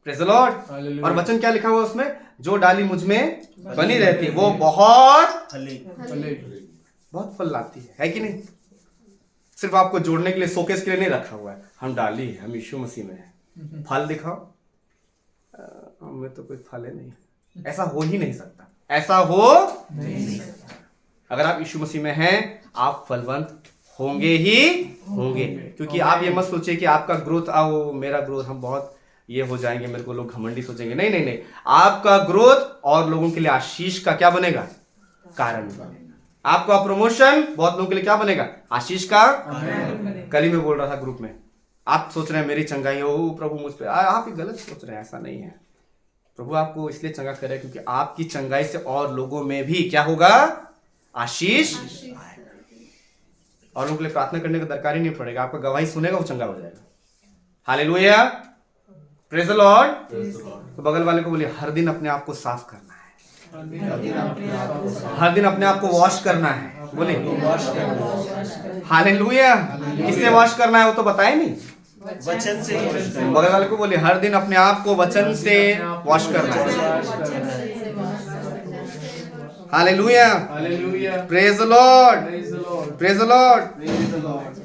Praise the Lord. हालेलुया। और वचन क्या लिखा हुआ उसमें? जो डाली मुझ में बनी रहती है वो बहुत बहुत फल लाती है कि नहीं? सिर्फ आपको जोड़ने के लिए, शोकेस के लिए नहीं रखा हुआ है। हम डाली है, हम यीशु मसीह में है। फल दिखाओ, हमें तो कोई फल है नहीं। ऐसा हो ही नहीं सकता, ऐसा हो नहीं सकता। अगर आप यीशु मसीह में हैं, आप फलवंत होंगे ही होंगे। क्योंकि आप ये मत सोचिए कि आपका ग्रोथ, आओ मेरा ग्रोथ, हम बहुत ये हो जाएंगे, मेरे को लोग घमंडी सोचेंगे। नहीं नहीं नहीं, आपका ग्रोथ और लोगों के लिए आशीष का क्या बनेगा? कारण बनेगा। आपका प्रमोशन बहुत लोगों के लिए क्या बनेगा? आशीष का। कल ही मैं बोल रहा था ग्रुप में, आप सोच रहे हैं मेरी चंगाई हो प्रभु मुझ पे, आप ही गलत सोच रहे हैं। ऐसा नहीं है। प्रभु आपको इसलिए चंगा करे क्योंकि आपकी चंगाई से और लोगों में भी क्या होगा? आशीष। और लोगों के लिए प्रार्थना करने का दरकार ही नहीं पड़ेगा, आपका गवाही सुनेगा, वो चंगा हो जाएगा। Hallelujah, praise the Lord. तो बगल वाले को बोलिए हर दिन अपने आप को साफ करना है, हर दिन अपने आप को वॉश करना है। बोलिए हालेलुया। किससे वॉश करना है वो तो बताए नहीं, वचन से ही। बगल वाले को बोलिए हर दिन अपने आप को वचन से वॉश करना है। Hallelujah, hallelujah. Praise the Lord, praise the Lord. Praise the Lord. Praise the Lord.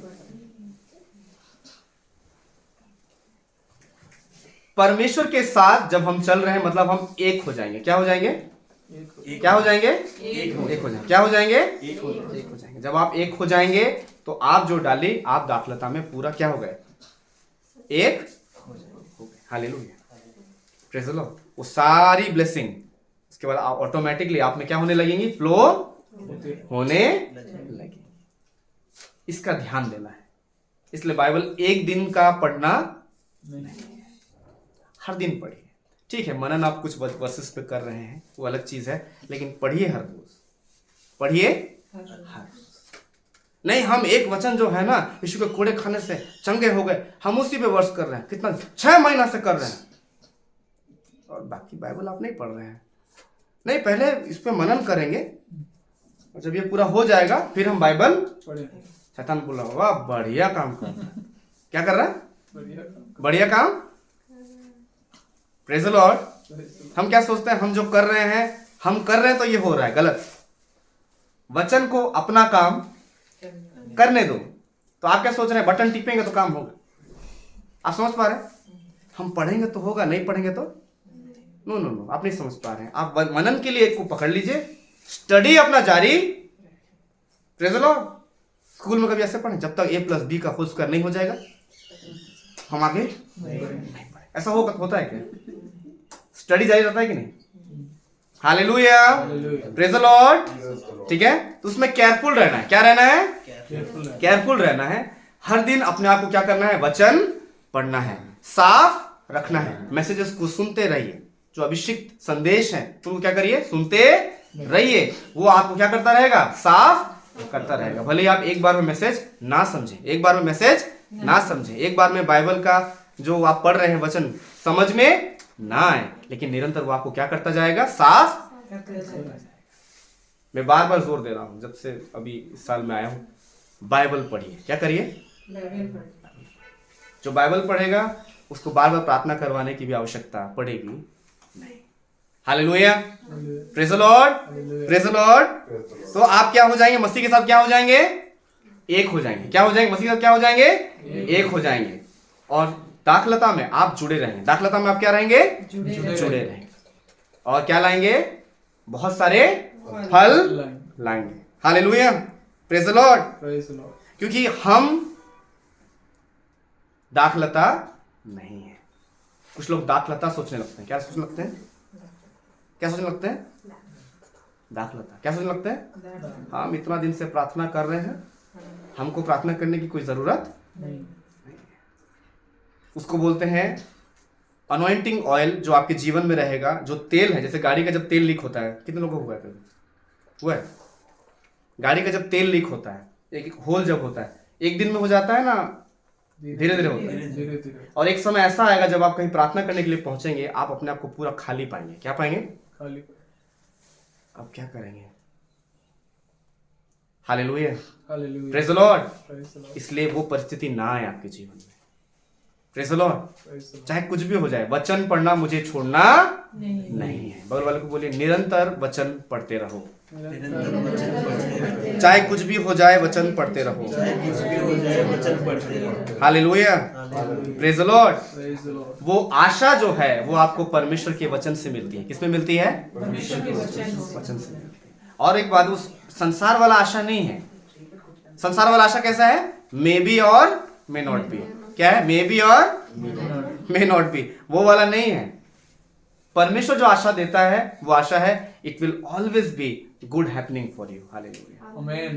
परमेश्वर के साथ जब हम चल रहे हैं, मतलब हम एक हो जाएंगे। क्या हो जाएंगे? क्या हो जाएंगे? एक हो जाएंगे। क्या हो जाएंगे? एक हो जाएंगे। जब आप एक हो जाएंगे तो आप जो डाली, आप दाखलता में पूरा क्या हो गए? एक हो गए। Hallelujah, praise the Lord. वो सारी ब्लेसिंग उसके बाद ऑटोमेटिकली आप में क्या होने लगेंगी? फ्लो होने लगेंगी। इसका ध्यान देना है। इसलिए बाइबल एक दिन का पढ़ना हर दिन पढ़िए। ठीक है, मनन आप कुछ वर्सेस पे कर रहे हैं, वो अलग चीज है, लेकिन पढ़िए हर रोज, पढ़िए हर रोज। नहीं, हम एक वचन जो है ना, यीशु के कोड़े खाने से चंगे हो गए, हम उसी पे वर्ष कर रहे हैं, कितना 6 महीना से कर रहे हैं, और बाकी बाइबल आप नहीं पढ़ रहे हैं। नहीं, पहले इस पे मनन करेंगे, और जब ये पूरा हो जाएगा फिर हम बाइबल पढ़े। शैतान बोला वाह बढ़िया काम कर रहा है। क्या कर रहा है? बढ़िया। बढ़िया काम। Praise the Lord. हम क्या सोचते हैं, हम जो कर रहे हैं, हम कर रहे हैं तो ये हो रहा है, गलत। वचन को अपना काम करने दो। तो आप क्या सोच रहे हैं, बटन टिपेंगे तो काम होगा? आप समझ पा रहे हैं? हम पढ़ेंगे तो होगा, नहीं पढ़ेंगे तो नो नो नो, आप नहीं समझ पा रहे हैं। आप मनन के लिए एक को पकड़ लीजिए, स्टडी अपना जारी। Praise the Lord. स्कूल में कभी ऐसे पढ़े, जब तक A+B का होल स्क्वायर नहीं हो जाएगा हम आगे नहीं पढ़े। ऐसा होता है क्या? स्टडी जारी रहता है कि नहीं? Hallelujah, praise the Lord. ठीक है, तो उसमें केयरफुल रहना है। क्या रहना है? केयरफुल रहना है। हर दिन अपने आप को क्या करना है? वचन पढ़ना है, साफ रखना है। मैसेजेस को सुनते रहिए, जो अभिषिक्त संदेश है तुम क्या करिए? सुनते रहिए। वो आपको क्या करता रहेगा? साफ करता रहेगा। भले ही आप एक बार में मैसेज ना समझे, एक बार में मैसेज ना समझे, एक बार में बाइबल का जो आप पढ़ रहे हैं वचन समझ में ना आए, लेकिन निरंतर वो आपको क्या करता जाएगा? साफ। मैं बार बार जोर दे रहा हूं, जब से अभी इस साल में आया हूं, बाइबल पढ़िए। क्या करिए? जो बाइबल पढ़ेगा उसको बार बार प्रार्थना करवाने की भी आवश्यकता पड़ेगी नहीं। Hallelujah, praise the Lord, praise the Lord. तो आप क्या हो जाएंगे? मसीह के साथ क्या हो जाएंगे? एक हो जाएंगे। क्या हो जाएंगे? मसीह के साथ क्या हो जाएंगे? एक हो जाएंगे। और दाखलता में आप जुड़े रहेंगे। दाखलता में आप क्या रहेंगे? जुड़े रहेंगे। और क्या लाएंगे? बहुत सारे फल लाएंगे। Hallelujah, praise the Lord. क्योंकि हम दाखलता नहीं है। कुछ लोग दाखलता सोचने लगते हैं। क्या सोचने लगते हैं? क्या सोचने लगते हैं? दाखलता। क्या सोचने लगते हैं? हम इतना दिन से प्रार्थना कर रहे हैं, हमको प्रार्थना करने की कोई जरूरत नहीं। उसको बोलते हैं अनॉइंटिंग ऑयल, जो आपके जीवन में रहेगा, जो तेल है। जैसे गाड़ी का जब तेल लीक होता है, कितने लोगों को हुआ है कभी? हुआ है? गाड़ी का जब तेल लीक होता है, एक होल जब होता है, एक दिन में हो जाता है ना, धीरे धीरे होता है। और एक समय ऐसा आएगा जब आप कहीं प्रार्थना करने के लिए पहुंचेंगे, आप अपने आप को पूरा खाली पाएंगे। क्या पाएंगे? खाली। अब क्या करेंगे? Hallelujah, praise the Lord. इसलिए वो परिस्थिति ना आए आपके जीवन में। Praise the Lord. चाहे कुछ भी हो जाए, वचन पढ़ना मुझे छोड़ना नहीं है। बगल वाले को बोलिए, निरंतर वचन पढ़ते रहो। चाहे कुछ भी हो जाए, वचन पढ़ते रहो। Hallelujah, praise the Lord. वो आशा जो है वो आपको परमेश्वर के वचन से मिलती है। किसमें मिलती है? परमेश्वर के वचन से मिलती है। और एक बात, उस संसार वाला आशा नहीं है। संसार वाला आशा कैसा है? मे बी और मे नॉट बी। क्या है? मे बी और मे नॉट बी। वो वाला नहीं है। परमेश्वर जो आशा देता है वो आशा है, it will always be good happening for you. Hallelujah, आमीन,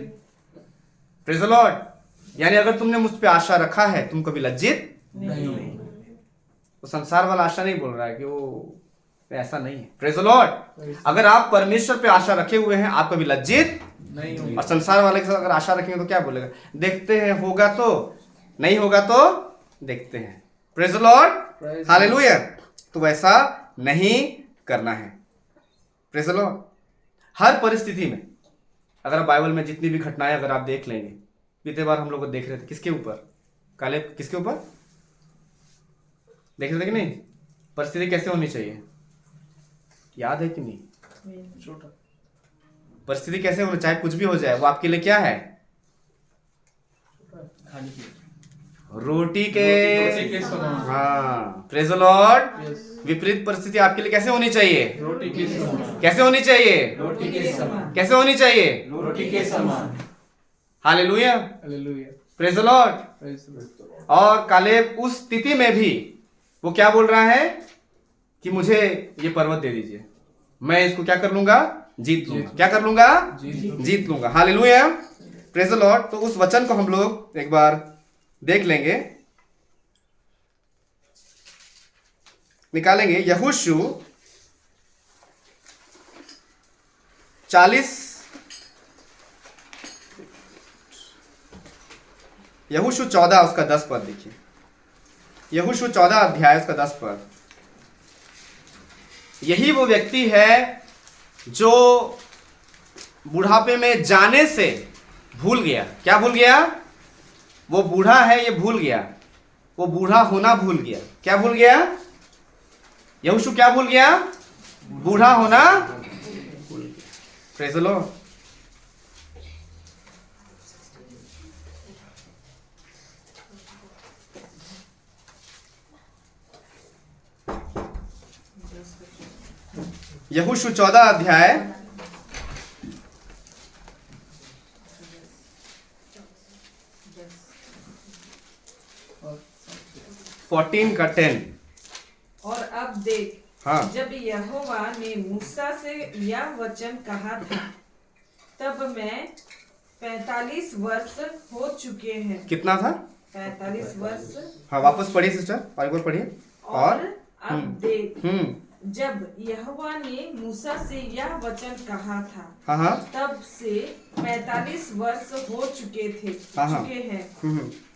प्रेज़ द लॉर्ड। यानी अगर तुमने मुझ पे आशा रखा है, तुम कभी लज्जित नहीं। वो संसार वाला आशा नहीं बोल रहा है कि वो ऐसा नहीं है। Praise the Lord. अगर आप परमेश्वर पे आशा रखे हुए हैं, आप कभी लज्जित नहीं होंगे। और संसार वाले के साथ अगर आशा रखेंगे तो क्या बोलेगा? देखते हैं, होगा तो, नहीं होगा तो देखते हैं। Praise the Lord, hallelujah. तो वैसा नहीं करना है। Praise the Lord. हर परिस्थिति में, अगर आप बाइबल में जितनी भी घटनाएं अगर आप देख लेंगे, बीते बार हम लोग देख रहे थे, किसके ऊपर? काले, किसके ऊपर देख रहे थे कि नहीं? परिस्थिति कैसे होनी चाहिए, याद है कि नहीं? परिस्थिति कैसे होनी, चाहे कुछ भी हो जाए, वो आपके लिए क्या है? रोटी के समान। हाँ, प्रेज़ द लॉर्ड। विपरीत परिस्थिति आपके लिए कैसे होनी चाहिए? रोटी के समान। कैसे होनी चाहिए? रोटी के समान। कैसे होनी चाहिए? रोटी के समान। Hallelujah, hallelujah, praise the Lord. और कालेब उस स्थिति में भी वो क्या बोल रहा है कि मुझे ये पर्वत दे दीजिए, मैं इसको क्या कर लूंगा? जीत लूंगा। क्या कर लूंगा? जीत लूंगा। Hallelujah, praise the Lord. तो उस वचन को हम लोग एक बार देख लेंगे। निकालेंगे यहोशू 40 यहोशू 14 उसका 10 पद देखिए। यहोशू 14 अध्याय उसका 10 पद। यही वो व्यक्ति है जो बुढ़ापे में जाने से भूल गया। क्या भूल गया? वो बूढ़ा है ये भूल गया, वो बूढ़ा होना भूल गया। क्या भूल गया? यहोशू क्या भूल गया? बूढ़ा होना भूल गया। Praise the Lord. यहोशू 14 अध्याय 14 का 10। और अब देख, हाँ। जब यहोवा ने मूसा से यह वचन कहा था, तब मैं 45 वर्ष हो चुके हैं। कितना था? 45 वर्ष। हाँ, वापस पढ़िए सिस्टर, और एक बार पढ़िए। और अब देख, जब यहोवा ने मूसा से यह वचन कहा था, हाँ हाँ तब से 45 वर्ष हो चुके हैं,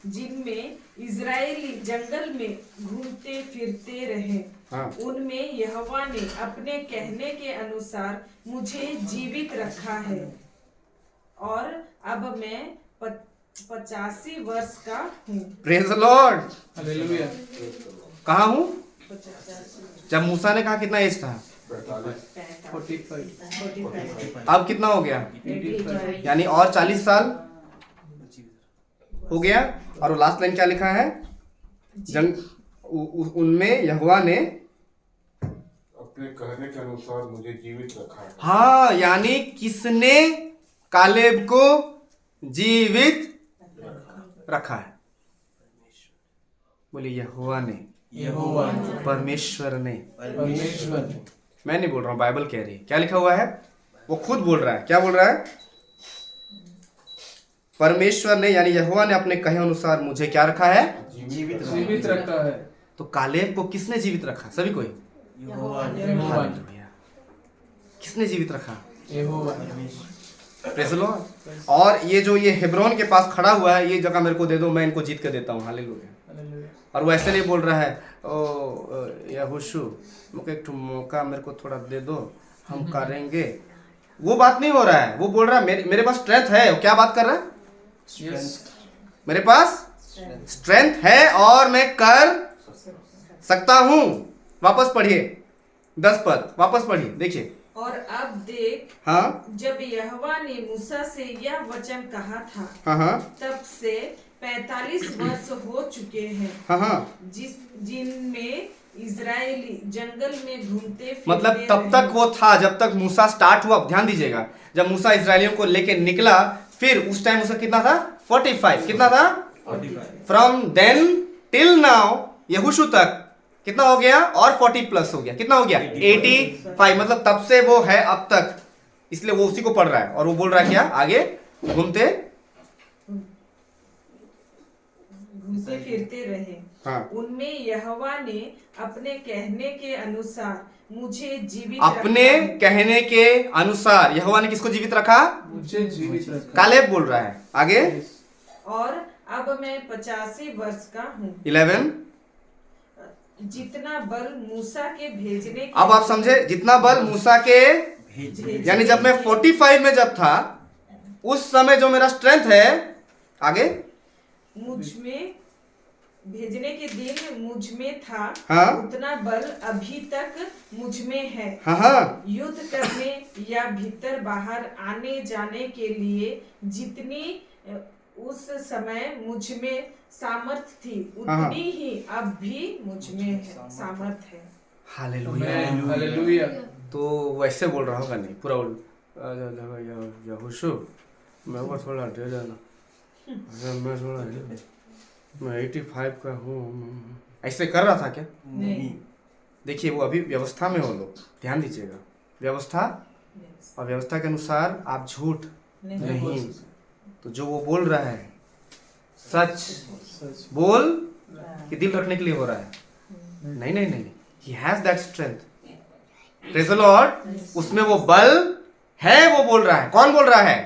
जिनमें इजरायली जंगल में घूमते फिरते रहे। हाँ। उनमें यहोवा ने अपने कहने के अनुसार मुझे जीवित रखा है, और अब मैं 85 वर्ष का हूँ। Praise the Lord. हालेलुया। कहाँ हूँ? जब मूसा ने कहा कितना एज था? 45 अब कितना हो गया? यानी और 40 साल हो गया। और वो लास्ट लाइन क्या लिखा है? उनमें यहोवा ने अपने कहने के अनुसार मुझे जीवित रखा है। हाँ, यानी किसने कालेब को जीवित रखा है? बोलिए यहोवा ने, यहोवा परमेश्वर ने। परमेश्वर मैं नहीं बोल रहा हूँ, बाइबल कह रही है। क्या लिखा हुआ है? वो खुद बोल रहा है। क्या बोल रहा है? परमेश्वर ने यानी यहोवा ने अपने कहे अनुसार मुझे क्या रखा है? जीवित रखता है। तो कालेब को किसने जीवित रखा? सभी कोई यहोवा हालेलुया। किसने जीवित रखा? यहोवा। Praise the Lord. और ये जो ये हेब्रोन के पास खड़ा हुआ है, ये जगह मेरे को दे दो, मैं इनको जीत के देता हूँ। हालेलुया। और वो ऐसे नहीं बोल रहा है, ओ यहोशू मुझे एक मौका, मेरे को थोड़ा दे दो, हम करेंगे। वो बात नहीं हो रहा है। वो बोल रहा है मेरे पास स्ट्रेंथ है। क्या बात कर रहा है? मेरे पास स्ट्रेंथ है और मैं कर सकता हूं। वापस पढ़िए 10 पद, वापस पढ़िए, देखिए। और अब देख, हाँ जब यहोवा ने मूसा से यह वचन कहा था, हाँ तब से 45 वर्ष हो चुके हैं, हाँ जिनमें इजरायली जंगल में घूमते फिरते मतलब तब तक वो था जब तक मूसा स्टार्ट हुआ। ध्यान दीजिएगा, जब मूसा इजरायलियों को लेके निकला, फिर उस टाइम उसका कितना था? 45। कितना था? 45। फ्रॉम देन टिल नाउ, यहोशू तक कितना हो गया? और 40 प्लस हो गया। कितना हो गया? 85। मतलब तब से वो है अब तक, इसलिए वो उसी को पढ़ रहा है। और वो बोल रहा है क्या? आगे घूमते फिरते रहे। हाँ। उनमें यहोवा ने अपने कहने के अनुसार मुझे जीवित अपने रखा है। कहने के अनुसार यहोवा ने किसको जीवित रखा? मुझे जीवित रखा। कालेब बोल रहा है। आगे और अब मैं 85 वर्ष का हूँ। 11। जितना बल मूसा के भेजने के अब आप समझे, जितना बल मूसा के, यानी जब मैं 45 में जब था, उस समय जो मेरा स्ट्रेंथ है, आगे मुझ में भेजने के दिन मुझ में था, हाँ। उतना बल अभी तक मुझ में है। हाँ युद्ध करने या भीतर बाहर आने जाने के लिए जितनी उस समय मुझ में सामर्थ थी, उतनी ही अब भी मुझ में है, सामर्थ है। हालेलुया। तो वैसे बोल रहा होगा नहीं, पूरा यहोशू मैं को थोड़ा दे देना, मैं थोड़ा मैं 85 का हूँ, ऐसे कर रहा था क्या? नहीं। देखिए वो अभी व्यवस्था में हो लोग, ध्यान दीजिएगा। व्यवस्था और व्यवस्था के अनुसार आप झूठ नहीं। तो जो वो बोल रहा है सच बोल कि दिल रखने के लिए हो रहा है? नहीं नहीं नहीं, He has that strength. Praise the Lord. उसमें वो बल है, वो बोल रहा है। कौन बोल रहा है?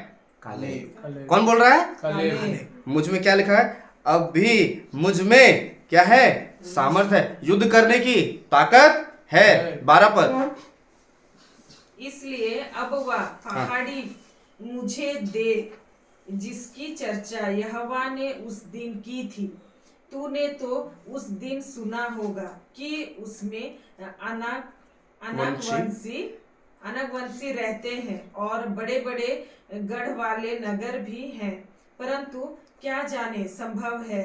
कालेब। कौन बोल रहा है? कालेब। मुझ में क्या लिखा है? अब भी मुझ में क्या है? सामर्थ है, युद्ध करने की ताकत है। 12 पर। इसलिए अब वह पहाड़ी मुझे दे जिसकी चर्चा यहोवा ने उस दिन की थी। तूने तो उस दिन सुना होगा कि उसमें अनगवंशी रहते हैं और बड़े बड़े गढ़ वाले नगर भी हैं। परंतु क्या जाने संभव है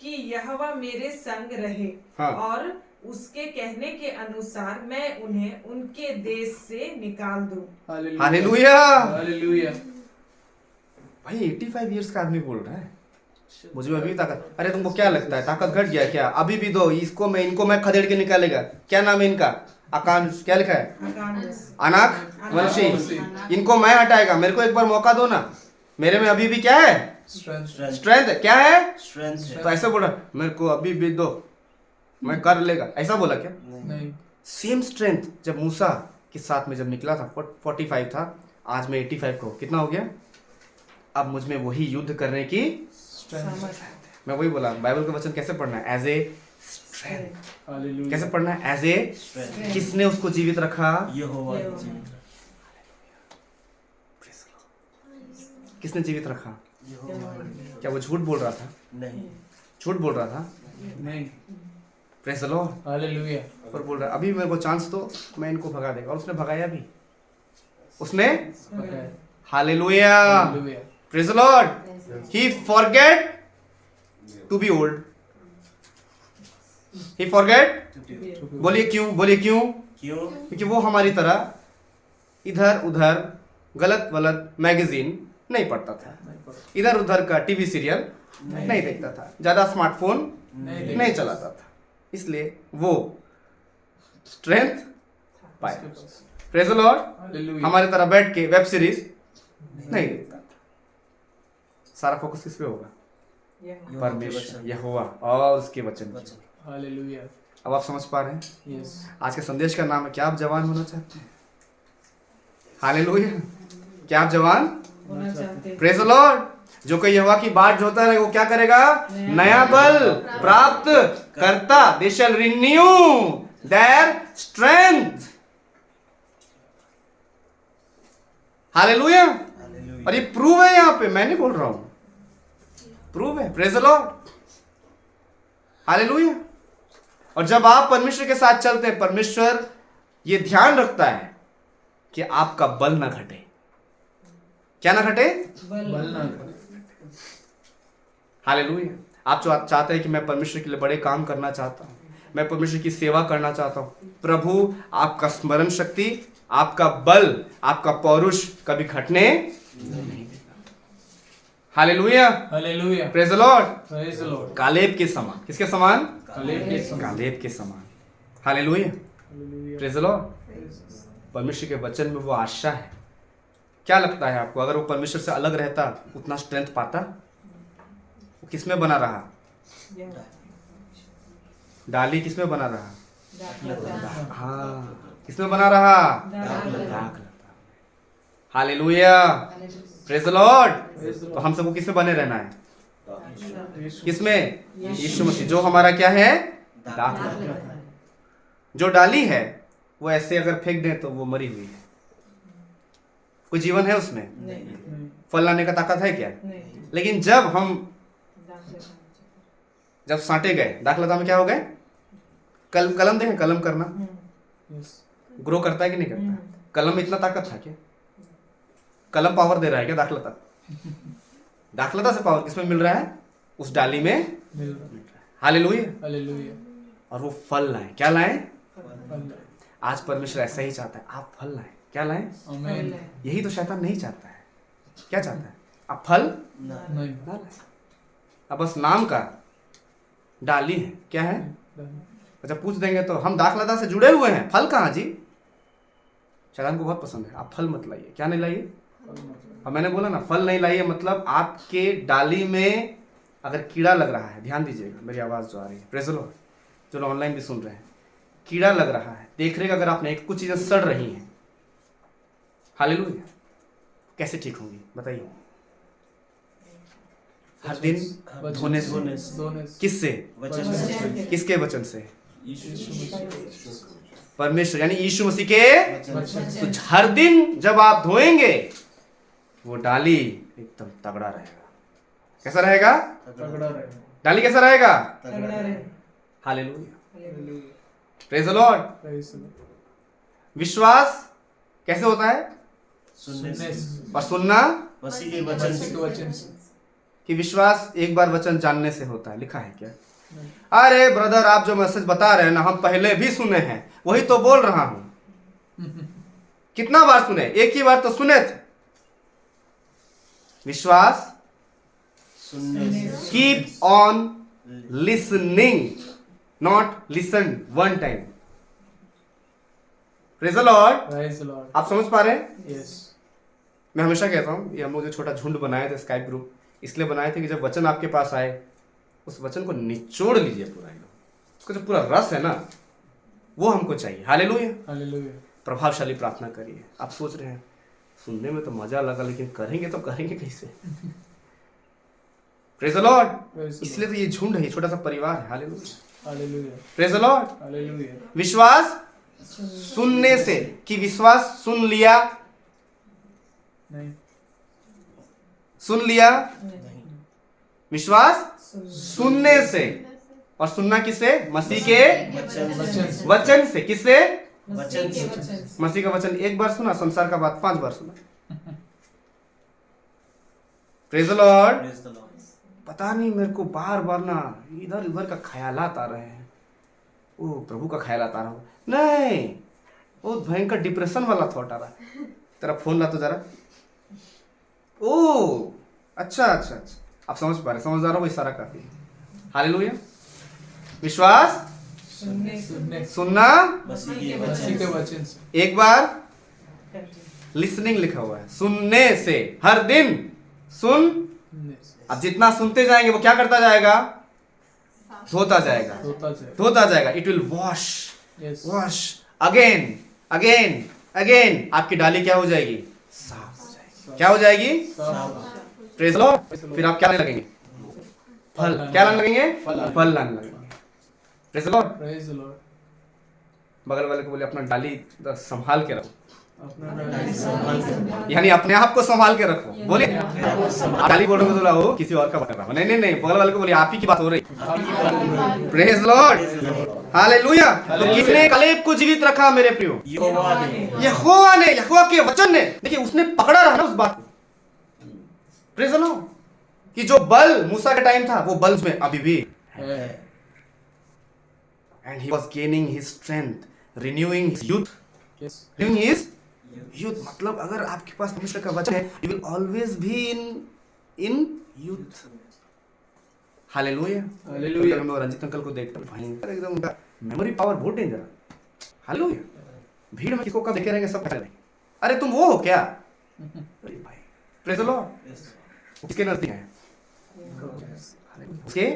कि यहोवा मेरे संग रहे और उसके कहने के अनुसार मैं उन्हें उनके देश से निकाल दूं। हालेलुया। हालेलुया। भाई 85 इयर्स का आदमी बोल रहा है, मुझे अभी ताकत। अरे तुमको क्या लगता है ताकत घट गया क्या? अभी भी दो इसको, इनको मैं खदेड़ के निकालेगा। क्या नाम है इनका? आकांक्ष। क्या लिखा है? अनाक वंशी। इनको मैं हटाएगा। मेरे को एक बार मौका दो ना। मेरे में अभी भी क्या है? स्ट्रेंथ। क्या है? तो ऐसे बोल रहा मेरे को अभी भी दो, मैं कर लेगा। ऐसा बोला क्या? नहीं। सेम स्ट्रेंथ जब मूसा के साथ में जब निकला था 45 था, आज में 85 को कितना हो गया? अब मुझ में वही युद्ध करने की मैं वही बोला। बाइबल का वचन कैसे पढ़ना है? Age a strength. कैसे पढ़ना है? Age a. किसने उसको जीवित रखा? यहोवा। किसने जीवित रखा? क्या वो झूठ बोल रहा था? नहीं। झूठ बोल रहा था? नहीं। Praise the Lord. हालेलुया। पर बोल रहा है अभी मेरे को चांस दो, मैं इनको भगा देगा। और उसने भगाया भी। उसने hallelujah. Hallelujah. Praise the Lord. He forget to be old. He forget। बोलिए क्यों? बोलिए क्यों? क्यों? क्योंकि वो हमारी तरह इधर उधर गलत वलत मैगजीन नहीं पढ़ता था, इधर उधर का टीवी सीरियल नहीं देखता था, ज्यादा स्मार्टफोन नहीं चलाता था। इसलिए वो स्ट्रेंथ पाया। Praise the Lord. हालेलुया। हमारी तरह बैठ के वेब सीरीज नहीं देखता था। सारा फोकस किस पे होगा? परमेश्वर, यहोवा और उसके वचन पे। हालेलुया। अब आप समझ पा रहे हैं? यस। आज के संदेश का नाम है, क्या आप जवान होना चाहते हैं? हालेलुया। क्या आप जवान होना चाहते हैं? Praise the Lord. जो कोई यहोवा की बाट जोता है वो क्या करेगा? नया बल प्राप्त करता। दे शैल रिन्यू देयर स्ट्रेंथ। हालेलुया। और ये प्रूव है, यहाँ पे मैं नहीं बोल रहा हूं, प्रूव है। Praise the Lord. हालेलुया। और जब आप परमेश्वर के साथ चलते हैं, परमेश्वर ये ध्यान रखता है कि आपका बल ना घटे। क्या ना घटे? बल ना करे। हालेलुया। आप जो चाहते हैं कि मैं परमेश्वर के लिए बड़े काम करना चाहता हूं, मैं परमेश्वर की सेवा करना चाहता हूं, प्रभु आपका स्मरण शक्ति, आपका बल, आपका पौरुष कभी घटने नहीं देगा। Hallelujah. Hallelujah. Praise the Lord. Praise the Lord. Caleb के समान। किसके समान? कालेब के समान। कालेब के समान। Hallelujah. Hallelujah. Praise the Lord. परमेश्वर के वचन में वो आशा है। क्या लगता है आपको, अगर वो परमेश्वर से अलग रहता उतना स्ट्रेंथ पाता? वो किसमें बना रहा? डाली किसमें बना रहा? हाँ, किसमें बना रहा? दाख लता। हालेलुया। Praise the Lord. तो हम सबको किसमें बने रहना है? किसमें? यीशु मसीह, जो हमारा क्या है? दाख लता है। जो डाली है वो ऐसे अगर फेंक दें तो वो मरी हुई है, कोई जीवन है उसमें? नहीं। फल लाने का ताकत है क्या? नहीं। लेकिन जब साँटे गए, दाखलता में क्या हो गए? कलम देखें, कलम करना यस। ग्रो करता है कि नहीं करता? कलम में इतना ताकत था क्या? कलम पावर दे रहा है क्या? दाखलता दाखलता से पावर किसमें मिल रहा है? उस डाली में मिल रहा। हालेलुया। हालेलुया। और वो फल लाए। क्या लाए? फल। आज परमेश्वर ऐसा ही चाहता है, आप फल लाए। क्या लाए? आमीन। यही तो शैतान नहीं चाहता है। क्या चाहता है? आप फल नहीं। ना लाए। अब बस नाम का डाली है। क्या है? अच्छा, पूछ देंगे तो हम दाखलता से जुड़े हुए हैं, फल कहाँ जी? शैतान को बहुत पसंद है, आप फल मत लाइए। क्या नहीं लाइए? अब मैंने बोला ना, फल नहीं लाइए मतलब आपके डाली में अगर कीड़ा लग रहा है, ध्यान दीजिएगा मेरी आवाज़ जो आ रही है, प्रेज़ द लॉर्ड, जो ऑनलाइन भी सुन रहे हैं, कीड़ा लग रहा है, देख रहे अगर आपने कुछ चीजें सड़ रही हैं, हालेलुया, कैसे ठीक होंगी बताइए? हर दिन धोने से। धोने से। किससे? वचन से। किसके वचन से? यीशु मसीह। परमेश्वर यानी यीशु मसीह के। वचन से। तो हर दिन जब आप धोएंगे वो डाली एकदम तगड़ा रहेगा। कैसा रहेगा? तगड़ा रहेगा। डाली कैसा रहेगा? तगड़ा रहे। Hallelujah, praise the Lord. Praise the Lord। विश्वास कैसे होता है? सुनने से। और सुनना मसीह के वचन मसीह से। के वचन से। कि विश्वास एक बार वचन जानने से होता है, लिखा है क्या? अरे ब्रदर, आप जो मैसेज बता रहे हैं ना, हम पहले भी सुने हैं, वही तो बोल रहा हूं। कितना बार सुने? एक ही बार तो सुने थे। विश्वास सुनने से। Keep on listening, not listen one time. Praise the Lord. Praise the Lord। आप समझ पा रहे हैं? Yes। मैं हमेशा कहता हूं, ये हम लोग जो छोटा झुंड बनाए थे स्काइप ग्रुप, इसलिए बनाए थे कि जब वचन आपके पास आए उस वचन को निचोड़ लीजिए पूरा, उसका जो पूरा रस है ना वो हमको चाहिए। हालेलुया। Hallelujah। प्रभावशाली प्रार्थना करिए। आप सोच रहे हैं सुनने में तो मजा लगा, लेकिन करेंगे तो करेंगे कैसे? Praise the Lord. Praise the इसलिए तो ये झुंड है, ये छोटा सा परिवार है। Hallelujah, Hallelujah। Praise the Lord. Hallelujah। विश्वास सुनने से, कि विश्वास सुन लिया, नहीं। सुन लिया। विश्वास सुनने से, और सुनना किससे? मसीह के वचन से। वचन से। किससे? वचन से। मसीह का वचन एक बार सुना, संसार का बात 5 बार सुना। Praise the Lord. Praise the Lord। पता नहीं मेरे को बार बार ना इधर उधर का ख्यालात आ रहे हैं, ओ प्रभु का ख्यालात आ रहा हो, नहीं वो भयंकर डिप्रेशन वाला थॉट आ रहा है। तेरा फोन ला तो जरा। ओ अच्छा अच्छा अच्छा, आप समझ पा रहे, समझदार हो, इशारा काफी है। हालेलुया। विश्वास सुनने। सुनना, मसीह के मसीह के वचन से। वचन से। एक बार लिसनिंग लिखा हुआ है, सुनने से। हर दिन सुन। सुनने से। अब जितना सुनते जाएंगे वो क्या करता जाएगा? धोता जाएगा, होता जाए। धोता जाएगा। It will wash Yes। Wash again again again. आपकी डाली क्या हो जाएगी? साफ हो जाएगी। क्या हो जाएगी? साफ। Praise Lord. फिर आप क्या लाने लगेंगे? फल। क्या लाने लगेंगे? फल लाने लगेंगे। Praise Lord. Praise the Lord। बगल वाले को बोले अपना डाली संभाल के रखो, अपना डाली संभाल। यानी अपने आप को संभाल के रखो। बोले डाली बोल रहे हो तो किसी और का बता रहा हूं। नहीं नहीं नहीं, बगल वाले को बोले आप ही की बात हो रही। Praise Lord. हालेलुया। तो किसने कालेब को जीवित रखा मेरे प्रियो? यहोवा ने। यहोवा ने, यहोवा के वचन ने। देखिए उसने पकड़ा रहा ना उस बात को। Praise Lord. कि जो बल मूसा का टाइम था वो बल में अभी भी, है। and he was gaining his strength, renewing his youth, Yes। renewing his youth। मतलब अगर आपके पास परमेश्वर का वचन है, you will always be in youth। Hallelujah. Hallelujah। हम लोग रंजित अंकल को देखते हैं, भयंकर एकदम उनका मेमोरी पावर बहुत डेंजर। हालेलुया। भीड़ में किसको कब देखे रहेंगे सब पहले नहीं। अरे तुम वो हो क्या? अरे भाई प्रेज द लॉर्ड। किसके नजदीक है? उसके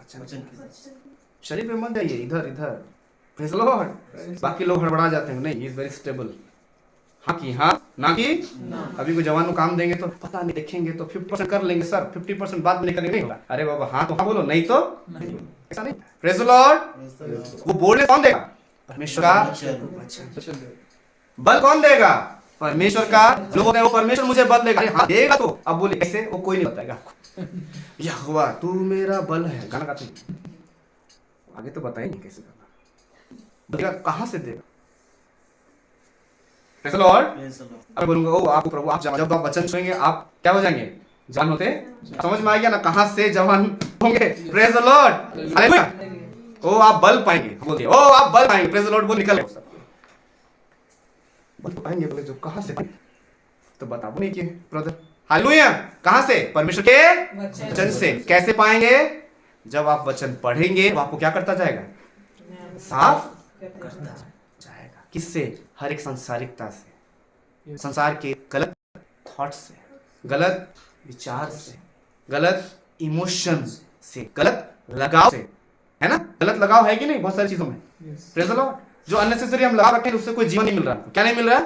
वचन। वचन के। शरीर पे मत जाइए, इधर इधर। Praise the Lord. बाकी लोग हड़बड़ा जाते हैं, नहीं, ही इज वेरी स्टेबल। हाँ की हाँ, ना की अभी कोई जवान को काम देंगे तो पता नहीं, देखेंगे तो 50% कर लेंगे सर, 50% बाद में करेंगे, नहीं होगा। अरे बाबा हाँ तो हाँ बोलो, नहीं तो ऐसा नहीं। Praise the Lord. वो बोलने कौन देगा? परमेश्वर का वचन। वचन दे। बल कौन देगा? परमेश्वर का। लोग बोलते हैं वो परमेश्वर मुझे बल देगा। अरे हाँ देगा तो। अब बोले कैसे? वो कोई नहीं बताएगा आपको। यहोवा तू मेरा बल है, गाना गाते हैं। आगे तो बताइए नहीं कैसे करना। देगा कहां से देगा? Praise the Lord. Praise the Lord। अब बोलूंगा ओ आपको प्रभु, आप जब आप वचन सुनेंगे आप क्या हो जाएंगे? जवान होते। समझ में आ गया ना कहां से जवान होंगे? Praise the Lord. हालेलुया। ओ आप बल पाएंगे, बोल दिया। ओ आप बल पाएंगे। Praise the Lord. वो निकल गए बल पाएंगे। बोले जो कहां से पाएंगे? तो बताओ नहीं किए ब्रदर। हालेलुया। कहां से? परमेश्वर के वचन से। कैसे पाएंगे? जब आप वचन पढ़ेंगे तो आपको क्या करता जाएगा? साफ करता जाएगा। किससे? हर एक सांसारिकता से, संसार के गलत थॉट से, गलत विचार से, गलत इमोशन से, गलत लगाव से, है ना? गलत लगाव है कि नहीं बहुत सारी चीजों में? Yes। Praise the Lord. जो अननेसेसरी हम लगा रखे हैं उससे कोई जीवन नहीं मिल रहा। क्या नहीं मिल रहा?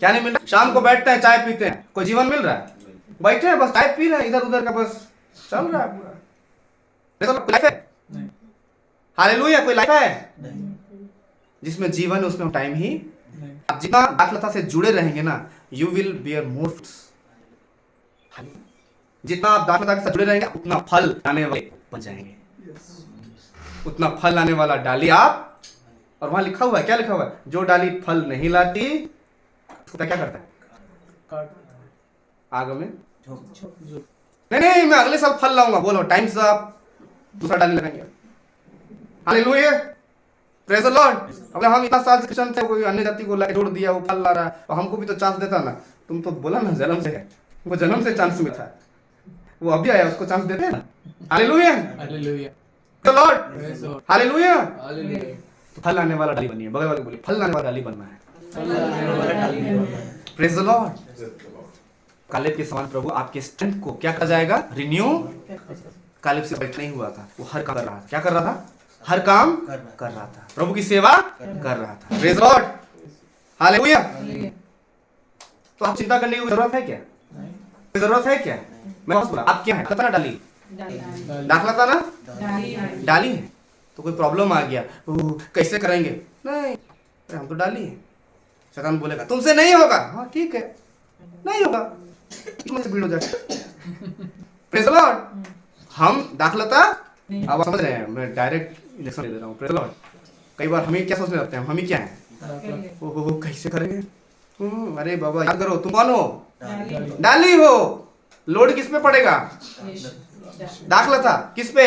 क्या नहीं मिल रहा? शाम को बैठते हैं चाय पीते हैं, कोई जीवन मिल रहा है? बैठे हैं बस चाय पी रहे हैं, इधर उधर का बस चल रहा है पूरा। कोई लाइफ है? हालेलुया, कोई लाइफ है जिसमें जीवन है? उसमें टाइम ही नहीं। आप जितना दाखलता से जुड़े रहेंगे ना, you will beer more fruits. जितना आप दाखलता के साथ जुड़े रहेंगे उतना फल आने वाले बन जाएंगे, उतना फल आने वाला डाली आप। और वहां लिखा हुआ है, क्या लिखा हुआ है? जो डाली फल नहीं लाती उसका क्या करता है? काट आग में झोंक नहीं, मैं अगले साल फल लाऊंगा। बोलो टाइम से आप दूसरा डाली लगाएंगे। Hallelujah, praise the Lord. अब हम इतना साल से क्रिश्चियन थे, कोई अन्य जाति को लाके जोड़ दिया, वो फल ला रहा है, और हमको भी तो चांस देता ना। तुम तो बोला ना जन्म से है, वो जन्म से चांस में था, वो अभी आया, उसको चांस देते हैं ना। Hallelujah, hallelujah the Lord, praise Lord hallelujah. Hallelujah तो फल आने वाला डाली बनिए, बगल वाले बोलिए फल आने वाला डाली बनना है। Hallelujah praise the Lord. Caleb के समान प्रभु आपके स्ट्रेंथ को क्या कर जाएगा? रिन्यू। कालेब से बैठ नहीं हुआ था, वो हर काम कर रहा था। क्या कर रहा था? हर काम कर रहा था, प्रभु की सेवा कर रहा था। Praise the Lord, hallelujah. तो आप चिंता करने की जरूरत है क्या? जरूरत है क्या? मैं बस बोला आप क्या है? दाखलता ना डाली, दाखलता ना डाली है, तो कोई प्रॉब्लम आ गया, कैसे करेंगे? नहीं, अरे हम तो डाली है। शैतान बोलेगा तुमसे नहीं होगा। हाँ ठीक है, नहीं होगा, इसमें से भीड़ हो जाएगा। Praise the Lord. हम दाखलता, अब आप समझ रहे हैं, मैं डायरेक्ट इलेक्शन ले दे रहा हूँ। Praise the Lord. कई बार हमें क्या सोचने लगते हैं, हम ही क्या हैं? ओहो कैसे करेंगे? अरे बाबा याद करो, तुम कौन हो? डाली हो। लोड किस पे पड़ेगा? दाखलता किस पे?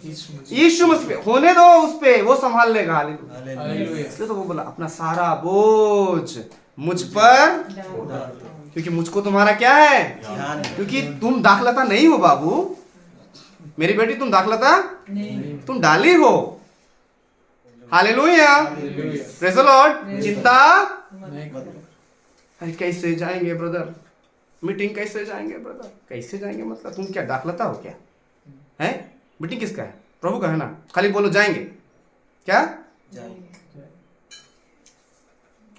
यीशु मसीह पे। होने दो उस पे, वो संभाल लेगा। हालेलुया इसलिए तो वो बोला अपना सारा बोझ मुझ पर, क्योंकि मुझको तुम्हारा क्या है? क्योंकि तुम दाखलता नहीं हो बाबू, मेरी बेटी, तुम दाखलता तुम डाली हो। Hallelujah, praise the Lord. चिंता नहीं करो। अरे कैसे जाएंगे ब्रदर, मीटिंग कैसे जाएंगे ब्रदर, कैसे जाएंगे? मतलब तुम क्या दाखलता हो क्या? है मीटिंग किसका है? प्रभु का है ना। खाली बोलो जाएंगे क्या?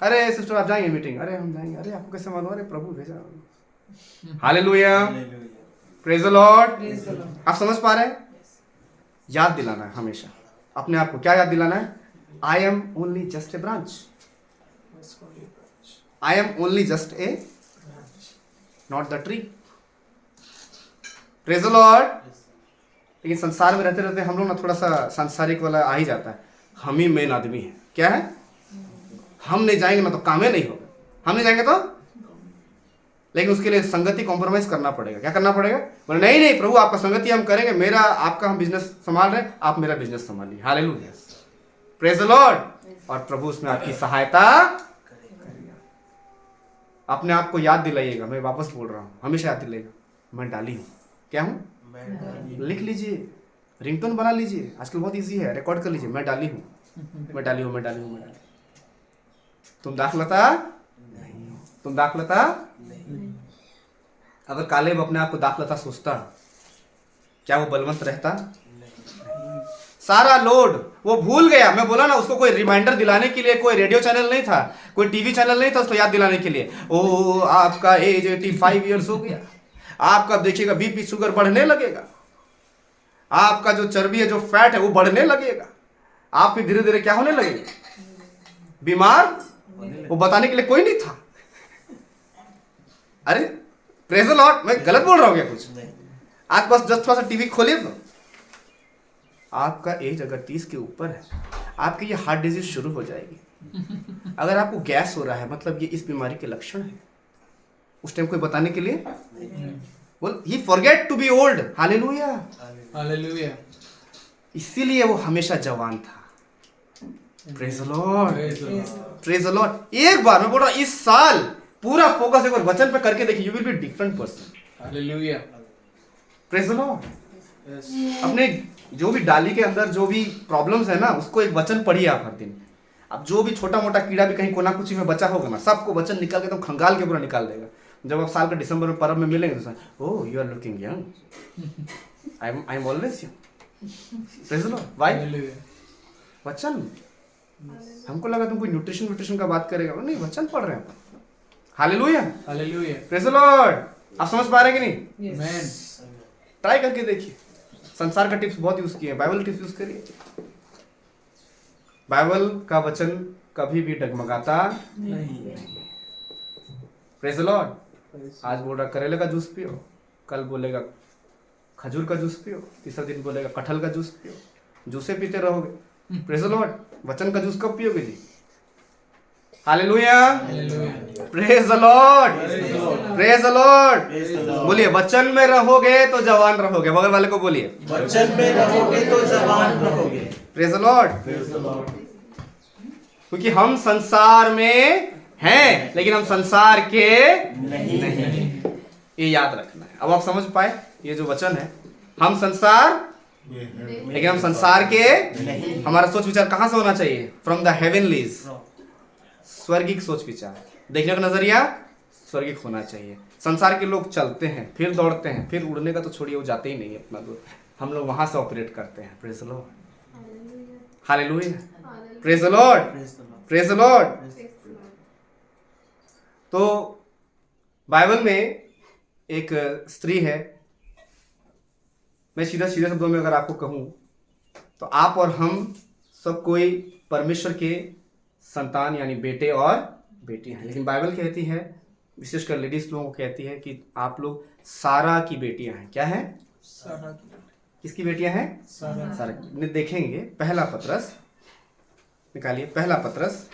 अरे सिस्टर आप जाएंगे मीटिंग? अरे हम जाएंगे। अरे आपको कैसे मालूम? अरे प्रभु भेजा। Hallelujah, praise the Lord. आप समझ पा रहे हैं? याद दिलाना है हमेशा अपने आप को। क्या याद दिलाना है? I am only just a branch, I am only just a not the tree. Praise the Lord. लेकिन संसार में रहते रहते हम लोग ना थोड़ा सा सांसारिक वाला आ ही जाता है। हम ही मेन आदमी है। क्या है? हम नहीं जाएंगे ना तो काम ही नहीं होगा। हम नहीं जाएंगे तो, लेकिन उसके लिए संगति कॉम्प्रोमाइज करना पड़ेगा। क्या करना पड़ेगा? बोले नहीं नहीं प्रभु आपका संगति हम करेंगे, मेरा आपका हम बिजनेस संभाल रहे हैं, आप मेरा बिजनेस संभालिए। Hallelujah, praise the Lord. और प्रभु उसमें आपकी सहायता करेगा। अपने आप को याद दिलाइएगा। मैं वापस बोल रहा हूँ, हमेशा याद दिलाइएगा, मैं डाली हूँ। क्या हूँ? लिख लीजिए, रिंगटोन बना लीजिए, आजकल बहुत इजी है, रिकॉर्ड कर लीजिए, मैं डाली हूँ, मैं डाली हूँ, मैं डाली हूँ, मैं डाली। तुम दाखलता नहीं हो, तुम दाखलता नहीं। अगर कालेब अपने आप को दाखलता सोचता, क्या वो बलवंत रहता? सारा लोड वो भूल गया। मैं बोला ना, उसको कोई रिमाइंडर दिलाने के लिए कोई रेडियो चैनल नहीं था, कोई टीवी चैनल नहीं था उसको याद दिलाने के लिए। ओ आपका एज 85 ईयर्स हो गया, आपका देखिएगा बीपी शुगर बढ़ने लगेगा, आपका जो चर्बी है, जो फैट है वो बढ़ने लगेगा, आप फिर धीरे धीरे क्या होने लगेगा? बीमार। वो बताने के लिए कोई नहीं था। अरे प्रेज द लॉर्ड, मैं गलत बोल रहा हूँ क्या कुछ? आज बस जस्ट थोड़ा सा टीवी खोलिए तो आपका एज अगर 30 के ऊपर है, आपकी ये हार्ट डिजीज शुरू हो जाएगी। अगर आपको गैस हो रहा है, मतलब ये इस बीमारी के लक्षण है। उस टाइम कोई बताने के लिए बोल, he forget to be old. Hallelujah, hallelujah. इसीलिए वो हमेशा जवान था। Praise the Lord, praise the Lord. Praise the Lord. एक बार मैं बोल रहा हूं, इस साल पूरा फोकस एक बार वचन पे करके देखिए, you will be different person. Hallelujah. Praise the Lord. Yes. अपने जो भी डाली के अंदर जो भी प्रॉब्लम्स है ना, उसको एक वचन पढ़िए आप हर दिन। अब जो भी छोटा मोटा कीड़ा भी कहीं कोना कुछ में बचा होगा ना, सबको वचन निकाल के एकदम खंगाल के पूरा निकाल देगा। जब आप साल के दिसंबर में पर्व में मिलेंगे तो oh you are looking young, I am always young. Praise the Lord. Why? Hallelujah. वचन हमको लगा तुम कोई न्यूट्रिशन का बात करेगा, नहीं, वचन पढ़ रहे हैं अपन। Hallelujah, Hallelujah. Praise the Lord. आप समझ पा रहे हैं कि नहीं? Amen. ट्राई करके देखिए। संसार का टिप्स बहुत यूज किए, बाइबल टिप्स यूज करिए। बाइबल का वचन कभी भी डगमगाता नहीं। Praise the Lord. आज बोल रहा करेले का जूस पियो, कल बोलेगा खजूर का जूस पियो, तीसरा दिन बोलेगा कटहल का जूस पियो, जूसे पीते रहोगे। Praise the Lord. वचन का जूस कब पियोगे जी? Hallelujah, Hallelujah. Praise the Lord, Praise the Lord. Praise the Lord. Praise the Lord. बोलिए वचन में रहोगे तो जवान रहोगे। बगल वाले को बोलिए वचन में रहोगे तो जवान रहोगे। Praise the Lord. Praise the Lord. क्योंकि हम संसार में हैं लेकिन हम संसार के नहीं। ये याद रखना है। अब आप समझ पाए ये जो वचन है, हम संसार लेकिन हम संसार के नहीं। हमारा सोच विचार कहां से होना चाहिए? फ्रॉम द हेवनलीज, स्वर्गिक सोच विचार, देखने का नजरिया स्वर्गिक होना चाहिए। संसार के लोग चलते हैं, फिर दौड़ते हैं, फिर उड़ने का तो छोड़िए, वो जाते ही नहीं है अपना दूर। हम लोग वहां से ऑपरेट करते हैं। Praise the Lord, hallelujah, praise the Lord, Praise the Lord. Praise the Lord. Praise the Lord. तो बाइबल में एक स्त्री है। मैं सीधा सीधा शब्दों में अगर आपको कहूं तो आप और हम सब कोई परमेश्वर के संतान यानी बेटे और बेटी हैं। लेकिन बाइबल कहती है, विशेषकर लेडीज लोगों को कहती है कि आप लोग सारा की बेटियां हैं। क्या है? Sarah. किसकी बेटियां हैं? Sarah. सारा की। देखेंगे पहला पत्रस, निकालिए पहला पत्रस,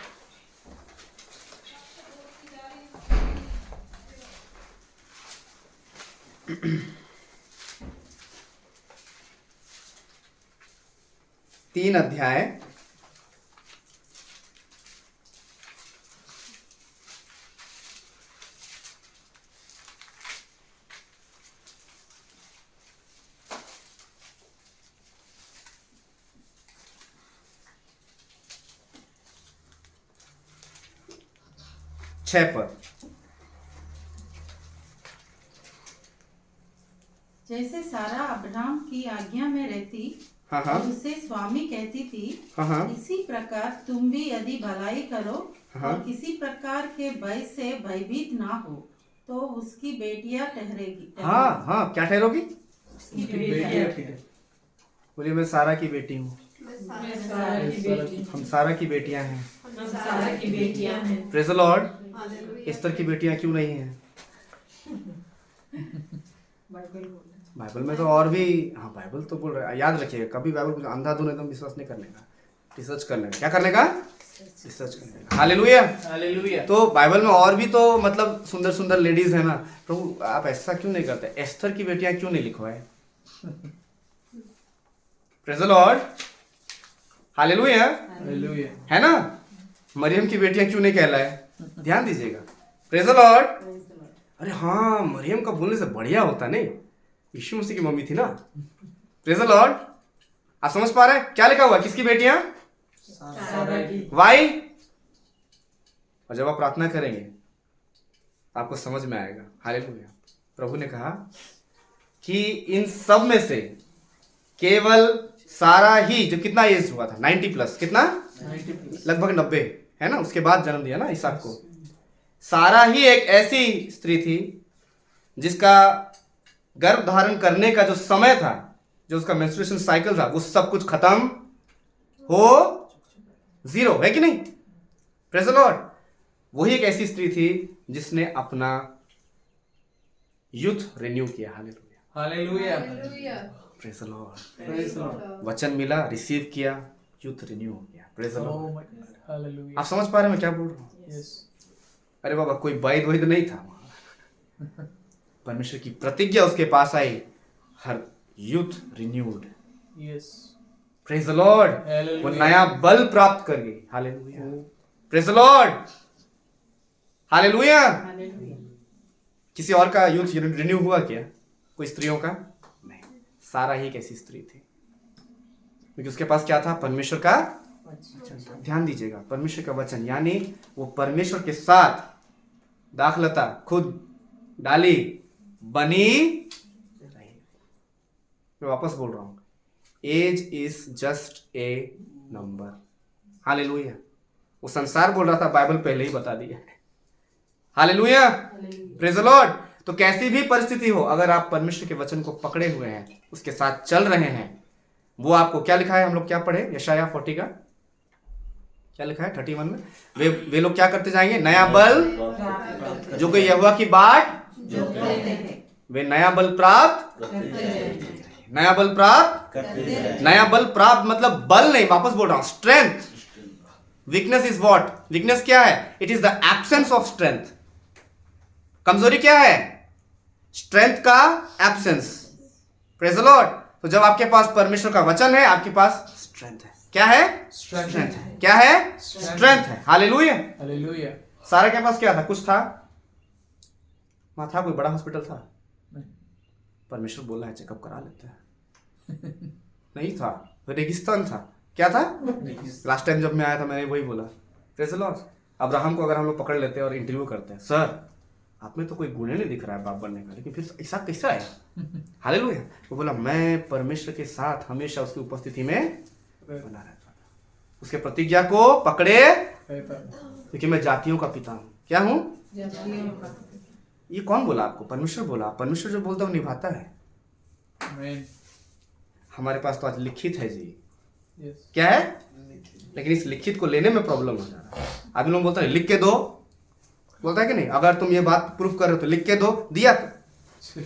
तीन अध्याय, छह पर। जैसे सारा अब्राहम की आज्ञा में रहती हाँ हाँ और उसे स्वामी कहती थी, हाँ हाँ इसी प्रकार तुम भी यदि भलाई करो हाँ। और किसी प्रकार के भय से भयभीत ना हो तो उसकी बेटियां ठहरेगी। हाँ हाँ, क्या ठहरोगी? उसकी बेटियां बेटियां ठहरेगी। बोलिए मैं सारा की बेटी हूँ, मैं सारा की बेटी, हम सारा की बेटियां हैं। हम सारा की बेटियां हैं। Praise the Lord. एस्तर की बेटियां क्यों नहीं हैं? बाइबल बोले। बाइबल में तो और भी, हाँ बाइबल तो बोल रहा है। याद रखिएगा, कभी बाइबल को अंधाधुन एकदम विश्वास नहीं करने का, रिसर्च करने का। क्या करने का? रिसर्च करने का। हालेलुया। Hallelujah. तो बाइबल में और भी तो मतलब सुंदर सुंदर लेडीज है ना। प्रभु आप ऐसा क्यों नहीं करते? एस्तर की बेटियां क्यों नहीं लिखवाए? Praise the Lord, hallelujah, Hallelujah. है ना। मरियम की बेटियां क्यों नहीं कहलाए? ध्यान दीजिएगा। Praise the Lord. अरे हाँ, मरियम का बोलने से बढ़िया होता नहीं, यीशु मसीह की मम्मी थी ना। Praise the Lord. आप समझ पा रहे हैं क्या लिखा हुआ? किसकी बेटियां? सारा की। वाई। और जब आप प्रार्थना करेंगे आपको समझ में आएगा। हालेलुया। प्रभु ने कहा कि इन सब में से केवल सारा ही, जो कितना एज हुआ था, 90 प्लस, कितना 90 plus. लगभग 90 है ना, उसके बाद जन्म दिया ना इसहाक को। सारा ही एक ऐसी स्त्री थी जिसका गर्भ धारण करने का जो समय था, जो उसका मेंस्ट्रुएशन साइकिल था, वो सब कुछ खत्म हो जीरो, है कि नहीं? Praise the Lord. वही एक ऐसी स्त्री थी जिसने अपना यूथ रिन्यू किया। Hallelujah, Hallelujah. Praise the Lord. Praise the Lord. वचन मिला, रिसीव किया, यूथ रिन्यू हो गया। Praise the Oh Lord. my God. Hallelujah. आप समझ पा रहे हैं मैं क्या बोल रहा हूँ? Yes. अरे बाबा, कोई वैद वैद नहीं था वहां। परमेश्वर की प्रतिज्ञा उसके पास आई, हर youth renewed. Yes. Praise the Lord. Hallelujah. वो नया बल प्राप्त कर गई। Hallelujah, praise the Lord, hallelujah. Hallelujah. किसी और का यूथ रिन्यू हुआ क्या? कोई स्त्रियों का? नहीं। सारा ही एक ऐसी स्त्री थी क्योंकि उसके पास क्या था? परमेश्वर का वचन था। ध्यान दीजिएगा, परमेश्वर का वचन, यानी वो परमेश्वर के साथ दाखलता खुद डाली, बनी रही। मैं वापस बोल रहा हूं, age is just a number. Hallelujah. वो संसार बोल रहा था, बाइबल पहले ही बता दिया है। Hallelujah, praise the Lord. तो कैसी भी परिस्थिति हो, अगर आप परमेश्वर के वचन को पकड़े हुए हैं, उसके साथ चल रहे हैं, वो आपको क्या लिखा है, हम लोग क्या पढ़े, यशाया 40 का क्या लिखा है 31 में, वे लोग क्या करते जाएंगे, नया बल जो कि यहोवा की बाट, वे नया बल प्राप्त, नया बल प्राप्त, नया बल प्राप्त मतलब बल नहीं, वापस बोल रहा हूं, strength. Weakness is what, weakness क्या है, it is the absence of strength. कमजोरी क्या है, स्ट्रेंथ का एब्सेंस। Praise the Lord. तो जब आपके पास परमेश्वर का वचन है, आपके पास स्ट्रेंथ है। क्या है, स्ट्रेंथ है। क्या है, स्ट्रेंथ है। Hallelujah, hallelujah. सारा के पास क्या था, कुछ था, वहां था कोई बड़ा हॉस्पिटल था, परमेश्वर बोला है चेकअप करा लेते हैं, नहीं था, रेगिस्तान था। क्या था, लास्ट टाइम जब मैं आया था मैंने वही बोला। Praise the Lord. अब्राहम को अगर हम लोग पकड़ लेते हैं और इंटरव्यू करते हैं, सर आप में तो कोई गुण नहीं दिख रहा है बाप बनने का, लेकिन फिर ऐसा कैसा है, हालेलुया। वो बोला मैं परमेश्वर के साथ हमेशा उसकी उपस्थिति में बना रहता था, उसके प्रतिज्ञा को पकड़े, क्योंकि मैं जातियों का पिता हूं। क्या हूं, ये कौन बोला आपको, परमेश्वर बोला। परमेश्वर जो बोलता है वो निभाता है। आमीन। हमारे पास तो आज लिखित है जी, यस। क्या है, लेकिन इस लिखित को लेने में प्रॉब्लम हो जा रहा है। आदमी लोग बोलते हैं लिख के दो, बोलता है कि नहीं, अगर तुम ये बात प्रूफ कर रहे हो तो लिख के दो, दिया तो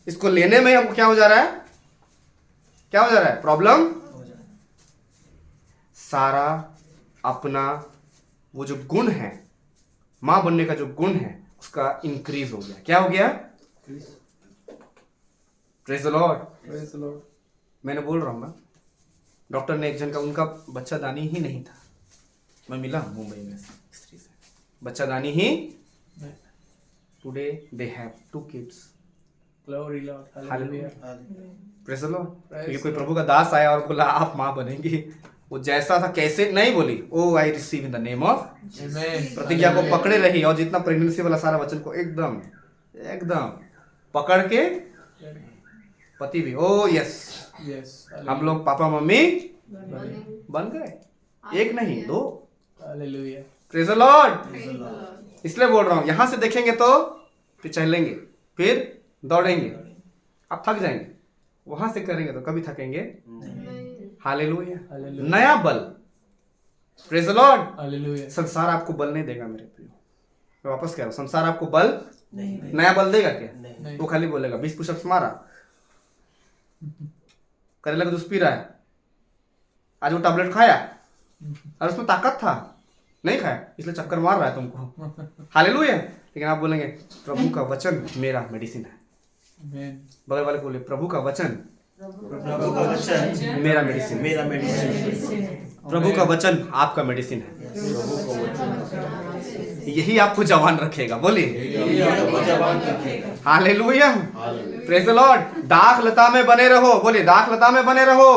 इसको लेने में हमको क्या हो जा रहा है, क्या हो जा रहा है, प्रॉब्लम। सारा अपना वो जो गुण है, मां बनने का जो गुण है, उसका इंक्रीज हो गया। क्या हो गया, praise the Lord. Praise the Lord. मैंने बोल रहा हूँ ना, डॉक्टर ने एक जन का, उनका बच्चा दानी ही नहीं था, मैं मिला मुंबई में स्त्री से, बच्चा दानी ही, today they have 2 kids। Glory Lord. Hallelujah. Praise the Lord. क्योंकि कोई प्रभु का दास आया और बोला आप मां बनेंगी, वो जैसा था कैसे नहीं बोली, O I receive in the name of, आमीन। प्रतिज्ञा को पकड़े रही, और जितना प्रेगनेंसी वाला सारा वचन को एकदम एकदम पकड़ के, पति भी, ओ यस, यस। हम लोग पापा मम्मी बन गए, एक नहीं 2। हालेलुया। Praise the Lord. इसलिए बोल रहा हूं, यहां से देखेंगे तो फिर चलेंगे, फिर दौड़ेंगे, अब थक जाएंगे, वहां से करेंगे तो कभी थकेंगे। हालेलुया। हालेलुया। नया बल, प्रेज द लॉर्ड। हालेलुया। संसार आपको बल नहीं देगा मेरे प्रियो, मैं वापस कह रहा हूं, संसार आपको बल नया बल देगा क्या, नहीं। वो खाली बोलेगा 20 पुशअप्स मारा, करेला का जूस पी रहा है, आज वो टैबलेट खाया और उसमें ताकत था, नहीं खाया इसलिए चक्कर मार रहा है तुमको। हालेलुया। लेकिन आप बोलेंगे प्रभु का वचन मेरा मेडिसिन है, आमीन। बगल वाले को बोले प्रभु का वचन प्रभु का वचन मेरा मेडिसिन है, मेरा मेडिसिन। प्रभु का वचन आपका मेडिसिन है, यही आपको जवान रखेगा। बोलिए हालेलुया, प्रेज द लॉर्ड। दाख लता में बने रहो, बोलिए दाख लता में बने रहो,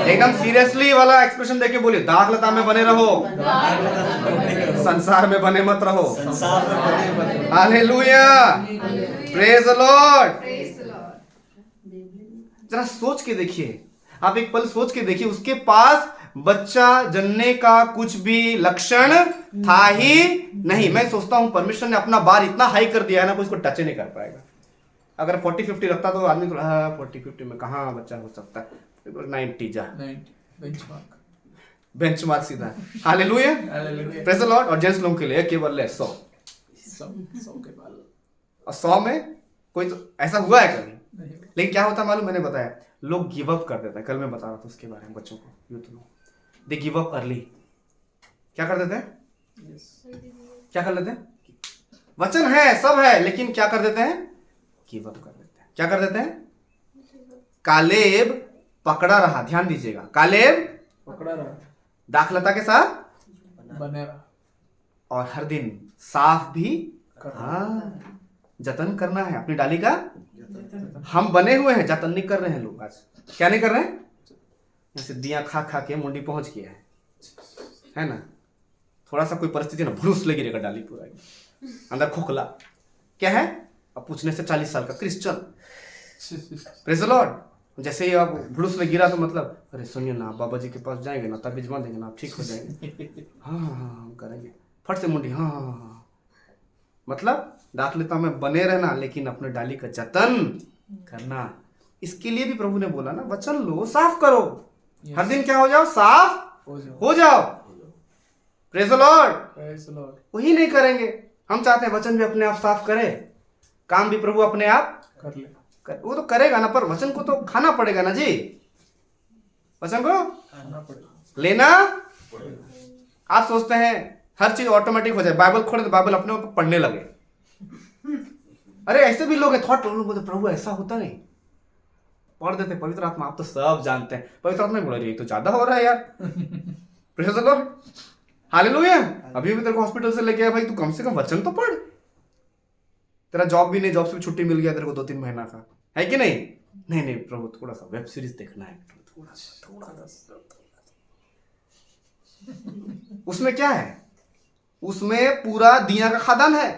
एकदम सीरियसली वाला एक्सप्रेशन देके बोलिए दाख लता में बने रहो, संसार में बने मत रहो। Hallelujah, praise the Lord. जरा सोच के देखिए, आप एक पल सोच के देखिए, उसके पास बच्चा जनने का कुछ भी लक्षण था ही नहीं। मैं सोचता हूं परमेश्वर ने अपना बार इतना हाई कर दिया है ना, कोई इसको टच नहीं कर पाएगा। अगर 40-50 रखता तो आदमी थोड़ा 40-50 में कहाँ बच्चा हो सकता है, 90 जा 90 बेंचमार्क। बेंचमार्क सीधा। Hallelujah, hallelujah. Praise the Lord. और जेंट्स लोगों के लिए केवल 100 सौ के बाल और 100 में कोई तो ऐसा हुआ है कभी, नहीं। लेकिन क्या होता है मालूम, मैंने बताया लोग गिव अप कर देते हैं। कल मैं बता रहा था उसके बारे में, बच्चों को, यूथ लोग, दे गिव अप अर्ली। क्या कर देते हैं, यस। क्या कर लेते हैं, वचन है सब है, लेकिन क्या कर देते हैं, गिव अप कर देते हैं। क्या कर देते हैं, कालेब पकड़ा रहा, ध्यान दीजिएगा, कालेब पकड़ा रहा, दाखलता के साथ बने रहा, और हर दिन साफ भी, कर हाँ जतन करना है अपनी डाली का। हम बने हुए हैं, जतन नहीं कर रहे हैं लोग आज। क्या नहीं कर रहे हैं, जैसे दिया खा खा के मुंडी पहुंच गया है ना, थोड़ा सा कोई परिस्थिति ना भरूस ले गिरेगा डाली पूरा अंदर खोखला। क्या है, अब पूछने से 40 साल का क्रिश्चियन, प्रेज द लॉर्ड। जैसे ही आप भुड़ुस में गिरा तो मतलब अरे सुनिए ना, बाबा जी के पास जाएंगे ना, तब भिजवा देंगे ना, आप ठीक हो जाएंगे। हाँ हाँ हाँ हम करेंगे, फट से मुंडी, हाँ हाँ हाँ। मतलब डांट लेता मैं बने रहना, लेकिन अपने डाली का जतन करना। इसके लिए भी प्रभु ने बोला ना, वचन लो, साफ करो। हर दिन क्या हो जाओ, साफ हो जाओ। Praise the Lord. Praise the Lord. वही नहीं करेंगे। हम चाहते हैं वचन भी अपने आप साफ करे, काम भी प्रभु अपने आप कर ले. वो तो करेगा ना, पर वचन को तो खाना पड़ेगा ना जी। वचन को खाना पड़ेगा. लेना। आप सोचते हैं हर चीज ऑटोमेटिक हो जाए, बाइबल खोले तो बाइबल अपने ऊपर पढ़ने लगे। अरे ऐसे भी लोग हैं, थॉट प्रॉब्लम बोलते प्रभु ऐसा होता नहीं, पढ़ देते पवित्र आत्मा, आप तो सब जानते हैं। पवित्र आत्मा बोला ये तो ज्यादा हो रहा है यार। Praise the Lord, hallelujah. अभी भी तेरे को हॉस्पिटल से लेके आया, भाई तू कम से कम वचन तो पढ़। तेरा जॉब भी नहीं, जॉब से भी छुट्टी मिल गया तेरे को 2-3 महीना का, है कि नहीं? नहीं नहीं प्रभु थोड़ा सा वेब सीरीज देखना है, थोड़ा सा। उसमें क्या है? उसमें पूरा दिया का खादान है,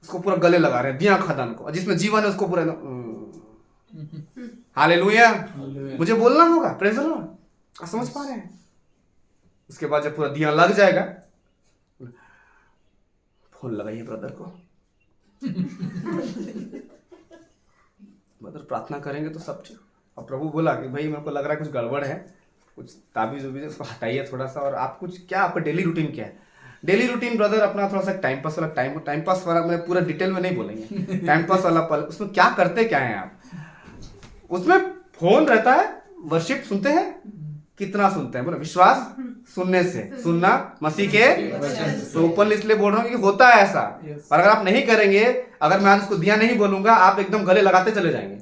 उसको पूरा गले लगा रहे हैं दिया खादान को, जिसमें जीवन है उसको पूरा। हालेलुया। मुझे बोलना होगा, प्रेज़ द लॉर्ड। आप समझ पा रहे हैं? उसके बाद जब पूरा दिया लग जाएगा, फोन लगाइए ब्रदर को। ब्रदर प्रार्थना करेंगे तो सब ठीक। अब प्रभु बोला कि भाई मेरे को लग रहा है कुछ गड़बड़ है, कुछ ताबीज उबीज उसको हटाइए थोड़ा सा। और आप कुछ क्या, आपका डेली रूटीन क्या है? डेली रूटीन ब्रदर अपना थोड़ा सा टाइम पास वाला, टाइम पास वाला मैंने पूरा डिटेल में नहीं बोलेंगे, टाइम पास वाला पल। उसमें क्या करते क्या हैं आप? उसमें फोन रहता है, वर्शिप सुनते हैं, कितना सुनते हैं? बोला विश्वास सुनने से, सुनना मसीह के। तो ओपन इसलिए बोल रहा हूँ कि होता है ऐसा। और अगर आप नहीं करेंगे, अगर मैं आज उसको दिया नहीं बोलूंगा, आप एकदम गले लगाते चले जाएंगे।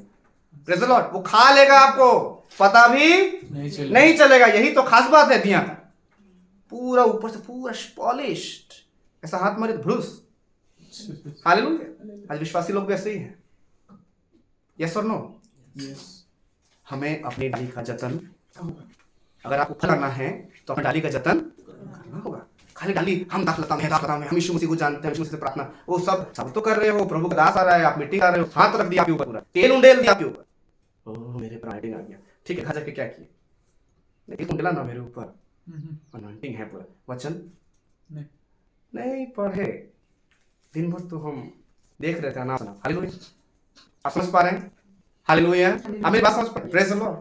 Praise the Lord. वो खा लेगा, आपको पता भी नहीं चलेगा। यही तो खास बात है दिया का, पूरा ऊपर से पूरा पॉलिश्ड, ऐसा हाथ मारे भ्रूस। हालेलुया। आज विश्वासी लोग भी ऐसे ही हैं। यस और नो? हमें अपनी डाली का जतन, अगर आपको फल करना है तो अपनी डाली का जतन करना होगा। खाली डाली हम दाखलता में, हम यीशु मसीह को जानते हैं, यीशु मसीह से प्रार्थना, वो सब तो कर रहे हो। प्रभु का दास आ रहा है, आप मिट्टी खा रहे हो, हाथ रख दिया आपके ऊपर, पूरा तेल उंडेल दिया आपके ऊपर। ओह मेरे पर अनॉइंटिंग आ गया, ठीक है। घर जाके क्या किया? नहीं उंडेला ना मेरे ऊपर, अनॉइंटिंग है पूरा। वचन नहीं पढ़े, दिन भर तो हम देख रहे थे ना। हालेलुया। आप समझ पा रहे हैं? हालेलुया। आप मेरी बात समझ पा रहे हैं? Praise the Lord.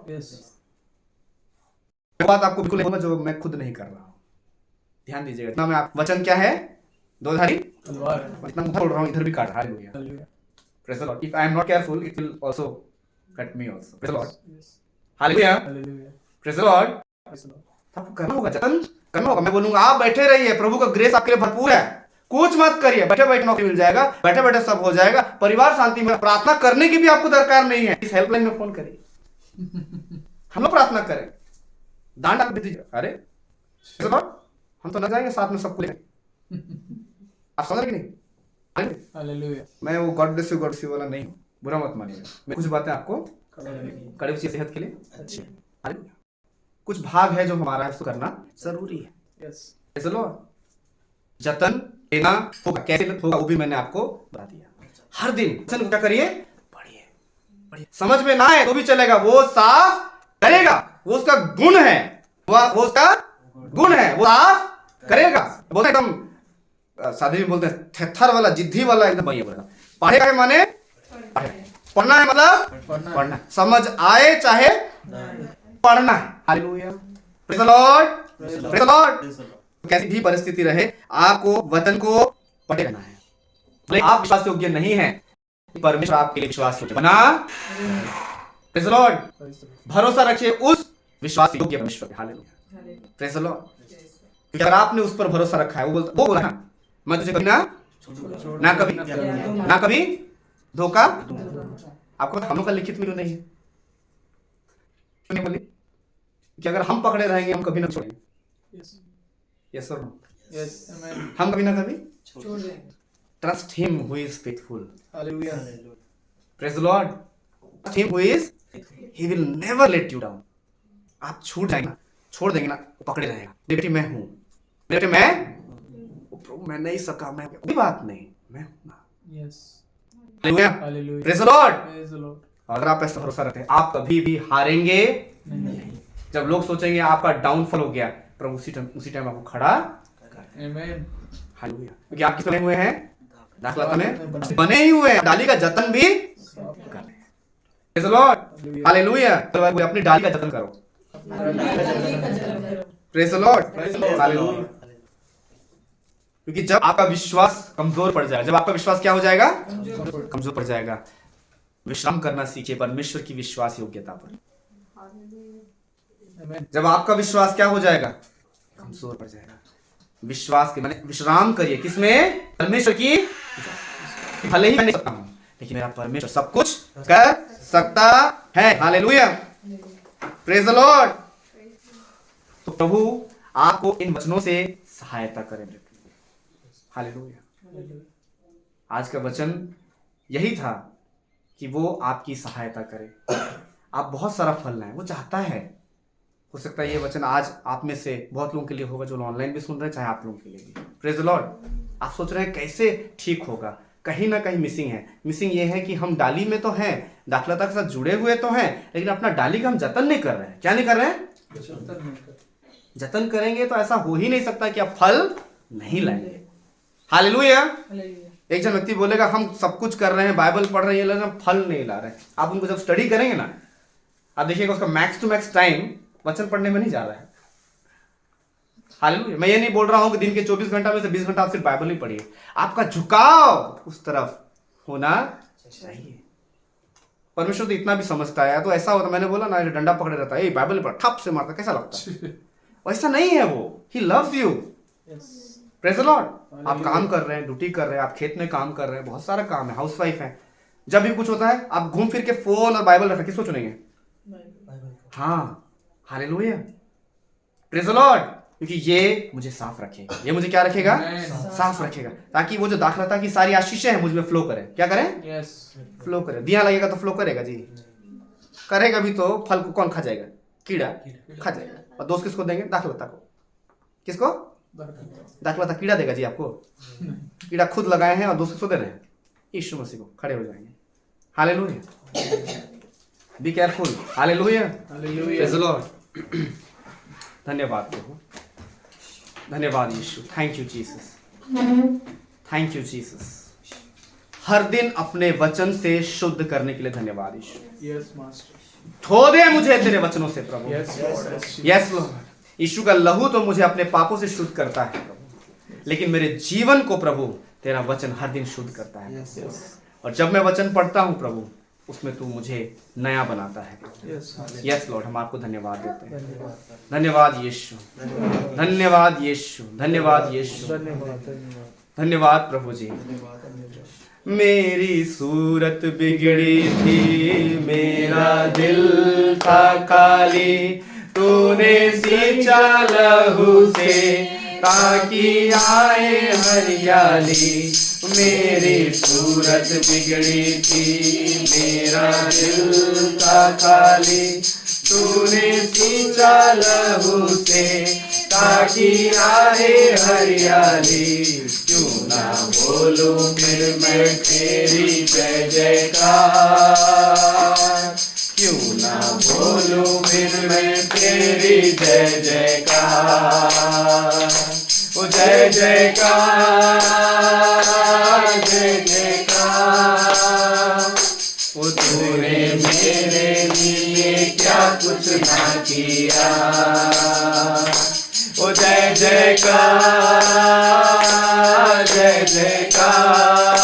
बात आपको बिल्कुल नहीं, जो मैं खुद नहीं कर रहा हूँ। ध्यान दीजिएगा। इतना मैं आप वचन क्या है? दो-धारी तलवार। इतना मुंह बोल रहा हूँ, इधर भी काट रहा है। Hallelujah. Praise the Lord. If I am not careful, it will also cut me also. Praise the Lord. Hallelujah. Praise the Lord. आपको करना होगा, जतन करना होगा। मैं बोलूंगा आप बैठे रहिए, प्रभु का ग्रेस आपके लिए भरपूर है, कुछ मत करिए। बैठे बैठे नौकरी मिल जाएगा, बैठे बैठे सब हो जाएगा, परिवार शांति में। प्रार्थना करने की भी आपको दरकार नहीं है। इस हेल्पलाइन में फोन करिए, हम लोग प्रार्थना करें। दान डाल दीजिए। अरे हम तो न जाएंगे साथ में सबको लेंगे। आप समझ रहे कि नहीं? हालेलुया। मैं वो गॉड ब्लेस यू वाला नहीं हूँ, बुरा मत मानिएगा। मैं कुछ बातें आपको कड़वी चीज सेहत के लिए अच्छी है। कुछ भाग है जो हमारा है, उसको करना जरूरी है। चलो जतन लेना होगा, कैसे होगा वो भी मैंने आपको बता दिया। हर दिन वचन क्या करिए? पढ़िए। समझ में ना आए तो भी चलेगा, वो साफ करेगा, वो उसका गुण है, वो उसका गुण है, वो साफ करेगा। बोलते एकदम सादे में बोलते हैं, थेथर वाला, जिद्दी वाला एकदम बढ़िया बोलेगा। पढ़ेगा माने पढ़ना है, मतलब पढ़ना। समझ आए चाहे पढ़ना है। Hallelujah. Praise the Lord. Praise the Lord. कैसी भी परिस्थिति रहे, आपको वचन को पढ़े रहना है। भले आप विश्वास योग्य नहीं है, परमेश्वर आपके लिए विश्वास योग्य बना। Praise the Lord. भरोसा रखिए उस विश्वास योग्य परमेश्वर पे। हालेलुया। Praise the Lord. अगर आपने उस पर भरोसा रखा है, वो बोला ना, मैं तुझे कभी ना कभी धोखा। आपको हम लोग का लिखित में नहीं है, बोली कि अगर हम पकड़े रहेंगे हम कभी ना छोड़ेंगे। यस और नो? हम कभी ना कभी छोड़ेंगे। Trust him who is faithful. Hallelujah. Praise the Lord. Trust him who is, he will never let you down. आप छूट जाएंगे ना, छोड़ देंगे ना, वो पकड़े रहेगा। बेटी मैं हूं, बेटे मैं नहीं सका, मैं कोई बात नहीं, मैं हूं ना। Yes. Hallelujah. Hallelujah. Praise the Lord. Praise the Lord. अगर आप ऐसा भरोसा रखते हैं आप कभी भी हारेंगे नहीं। जब लोग सोचेंगे आपका डाउनफॉल हो गया, प्रभु उसी टाइम आपको खड़ा Amen. हालेलुया। क्योंकि आप किस बने हुए हैं? दाखलता में बने ही हुए हैं, डाली का जतन भी कर रहे हैं। Praise the Lord, hallelujah. तो अपनी डाली का जतन करो। Praise the Lord, hallelujah. क्योंकि जब आपका विश्वास कमजोर पड़ जाएगा, जब आपका विश्वास क्या हो जाएगा? कमजोर पड़ जाएगा। विश्राम करना सीखिए परमेश्वर की विश्वास योग्यता पर। Amen. जब आपका विश्वास क्या हो जाएगा? कमजोर पड़ जाएगा। विश्वास के माने विश्राम करिए किसमें? परमेश्वर की। भले ही मैं नहीं सकता हूं, लेकिन मेरा परमेश्वर सब कुछ कर सकता है। Hallelujah, praise the Lord. तो प्रभु आपको इन वचनों से सहायता करें। हालेलुया। आज का वचन यही था कि वो आपकी सहायता करे, आप बहुत सारा फल लाएं। वो चाहता है। हो सकता है ये वचन आज आप में से बहुत लोगों के लिए होगा जो ऑनलाइन भी सुन रहे हैं, चाहे आप लोगों के लिए भी। Praise the Lord. आप सोच रहे हैं कैसे ठीक होगा, कहीं ना कहीं मिसिंग है। मिसिंग ये है कि हम डाली में तो हैं, दाखलता के साथ जुड़े हुए तो हैं, लेकिन अपना डाली का हम जतन नहीं कर रहे हैं। क्या नहीं कर रहे हैं? जतन करेंगे तो ऐसा हो ही नहीं सकता कि आप फल नहीं लाएंगे। हालेलुया। एक जन व्यक्ति बोलेगा हम सब कुछ कर रहे हैं, बाइबल पढ़ रहे हैं, लेकिन फल नहीं ला रहे हैं। आप उनको जब स्टडी करेंगे ना, आप देखिएगा उसका मैक्स टू मैक्स टाइम वचन पढ़ने में नहीं जा रहा है। हालेलुया। मैं ये नहीं बोल रहा हूं कि दिन के 24 घंटा में से 20 घंटा आप सिर्फ बाइबल ही पढ़िए। आपका झुकाव उस तरफ होना चाहिए। परमेश्वर तो इतना भी समझता है। तो ऐसा होता, मैंने बोला ना, डंडा पकड़े रहता है, बाइबल पर ठप से मारता, कैसा लगता है? वैसा नहीं है वो। He loves you. Praise the Lord. आप काम कर रहे हैं, ड्यूटी कर रहे हैं, आप खेत में काम कर रहे हैं, बहुत सारा काम है, हाउसवाइफ है। जब भी कुछ होता है आप घूम फिर के फोन और बाइबल रखें, किसको चुनेंगे? हाँ, हालेलुया, प्रेज द लॉर्ड। क्योंकि ये मुझे साफ रखेगा। ये मुझे क्या रखेगा? साफ रखेगा, ताकि वो जो दाखलता की सारी आशीषें हैं मुझ में फ्लो करें। क्या करें? Yes. फ्लो करे। दिया लगेगा तो फ्लो करेगा जी, करेगा भी तो फल को कौन खा जाएगा? कीड़ा खा जाएगा। और दोस्त किसको देंगे? दाखलता को। किसको? दाखलता कीड़ा देगा जी आपको? कीड़ा खुद लगाए हैं और दोस्त किसको दे रहे हैं? यीशु मसीह को। खड़े हो जाएंगे। Hallelujah, be careful. Hallelujah, praise the Lord. धन्यवाद प्रभु, धन्यवाद Yeshu. Thank you Jesus, thank you Jesus. हर दिन अपने वचन से शुद्ध करने के लिए धन्यवाद यीशु। Yes, Master. धो दे मुझे तेरे वचनों से प्रभु। Yes, Lord. Yes Lord. Yeshu का लहू तो मुझे अपने पापों से शुद्ध करता है प्रभु, लेकिन मेरे जीवन को प्रभु तेरा वचन हर दिन शुद्ध करता है। और जब मैं वचन पढ़ता हूँ प्रभु, उसमें तू मुझे नया बनाता है। Yes, यस लॉर्ड, हम आपको धन्यवाद देते हैं। धन्यवाद यीशु, धन्यवाद यीशु, धन्यवाद यीशु, धन्यवाद. धन्यवाद प्रभु जी। मेरी सूरत बिगड़ी थी, मेरा दिल था खाली, तूने सींचा लहू से ताकि आए हरियाली। मेरी सूरत बिगड़ी थी, मेरा दिल था खाली, तूने सींचा लहू से ताकि आए हरियाली। क्यों ना बोलूं फिर मैं तेरी जय जयकार, क्यों ना बोलूं फिर मैं तेरी जय जयकार। ओ जय जयकार, जय जयकार। ओ तूने मेरे लिए क्या कुछ ना किया। ओ जय जयकार, जय जयकार।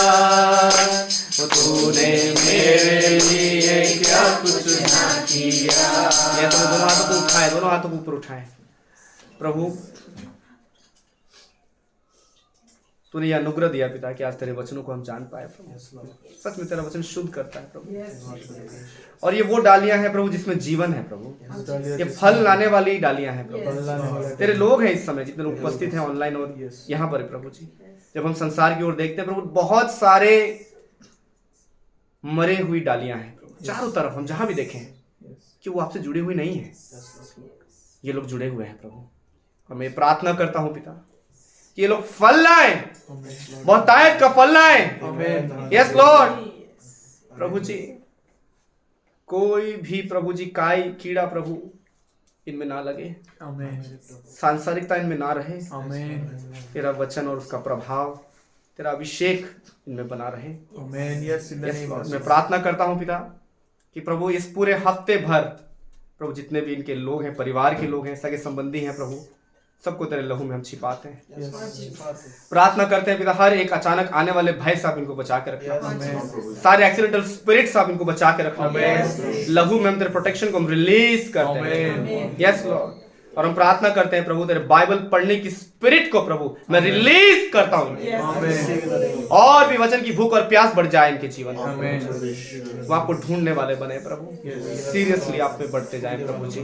ओ तूने मेरे लिए क्या कुछ ना किया। ये तो दोनों हाथों को उठाए, दोनों हाथों को ऊपर उठाए। प्रभु तूने यह अनुग्रह दिया पिता कि आज तेरे वचनों को हम जान पाए प्रभु। सच में तेरा वचन शुद्ध करता है प्रभु। और ये वो डालियां हैं प्रभु जिसमें जीवन है प्रभु। ये फल लाने वाली डालियां हैं प्रभु। तेरे लोग हैं इस समय जितने लोग उपस्थित हैं ऑनलाइन और यहाँ पर प्रभु जी। जब हम संसार की ओर देखते हैं प्रभु, बहुत सारे मरे हुई डालियां हैं प्रभु चारों तरफ। हम जहां भी देखें कि वो आपसे जुड़ी हुई नहीं है, ये लोग जुड़े हुए हैं प्रभु। और मैं प्रार्थना करता हूं पिता कि ये लोग फल लाएं, बहुतायत का फल लाएं। यस लॉर्ड प्रभु जी। कोई भी प्रभु जी काई कीड़ा प्रभु इनमें ना लगे, Amen. सांसारिकता इनमें ना रहे, Amen. तेरा वचन और उसका प्रभाव, तेरा अभिषेक इनमें बना रहे। Amen. Yes, in the Yes, name Lord, of मैं Jesus. प्रार्थना करता हूँ पिता कि प्रभु इस पूरे हफ्ते भर प्रभु जितने भी इनके लोग हैं, परिवार के लोग हैं, सगे संबंधी हैं प्रभु, सबको तेरे लहू में हम छिपाते हैं। Yes. प्रार्थना करते हैं पिता हर एक अचानक आने वाले भय से आप इनको बचा के रखना, Amen. सारे एक्सीडेंटल स्पिरिट से आप इनको बचा के रखना, Amen. लहू में हम तेरे प्रोटेक्शन को हम रिलीज करते हैं। Amen. यस लॉर्ड, और हम प्रार्थना करते हैं प्रभु तेरे बाइबल पढ़ने की स्पिरिट को प्रभु मैं रिलीज करता हूँ, Amen. और भी वचन की भूख और प्यास बढ़ जाए इनके जीवन में, Amen. वो आपको ढूंढने वाले बने प्रभु, सीरियसली आप पे बढ़ते जाए प्रभु जी,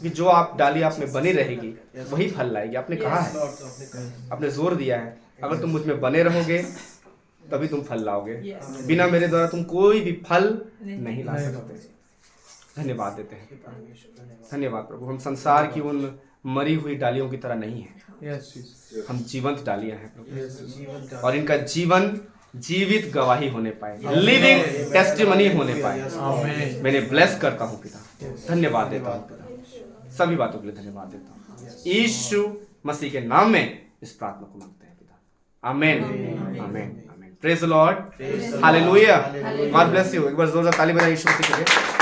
कि जो आप डाली आप में बनी रहेगी वही फल लाएगी। आपने कहा है, आपने जोर दिया है, अगर तुम मुझ में बने रहोगे तभी तुम फल लाओगे, बिना मेरे द्वारा तुम कोई भी फल नहीं ला सकते। धन्यवाद देते हैं, धन्यवाद प्रभु। हम संसार की उन मरी हुई डालियों की तरह नहीं है, Yes, Jesus. हम जीवंत डालियां हैं प्रभु, Yes. और इनका जीवन जीवित गवाही होने पाए, लिविंग टेस्टिमनी होने पाए। Amen. मैंने ब्लेस करता हूँ पिता, धन्यवाद देता हूँ पिता, सभी बातों के लिए धन्यवाद देता हूँ। यीशु मसीह के नाम में इस प्रार्थना को मांगते हैं पिता, amen amen amen. Praise the Lord, hallelujah, God bless you. एक बार जोरदार ताली बजाइए यीशु मसीह के लिए।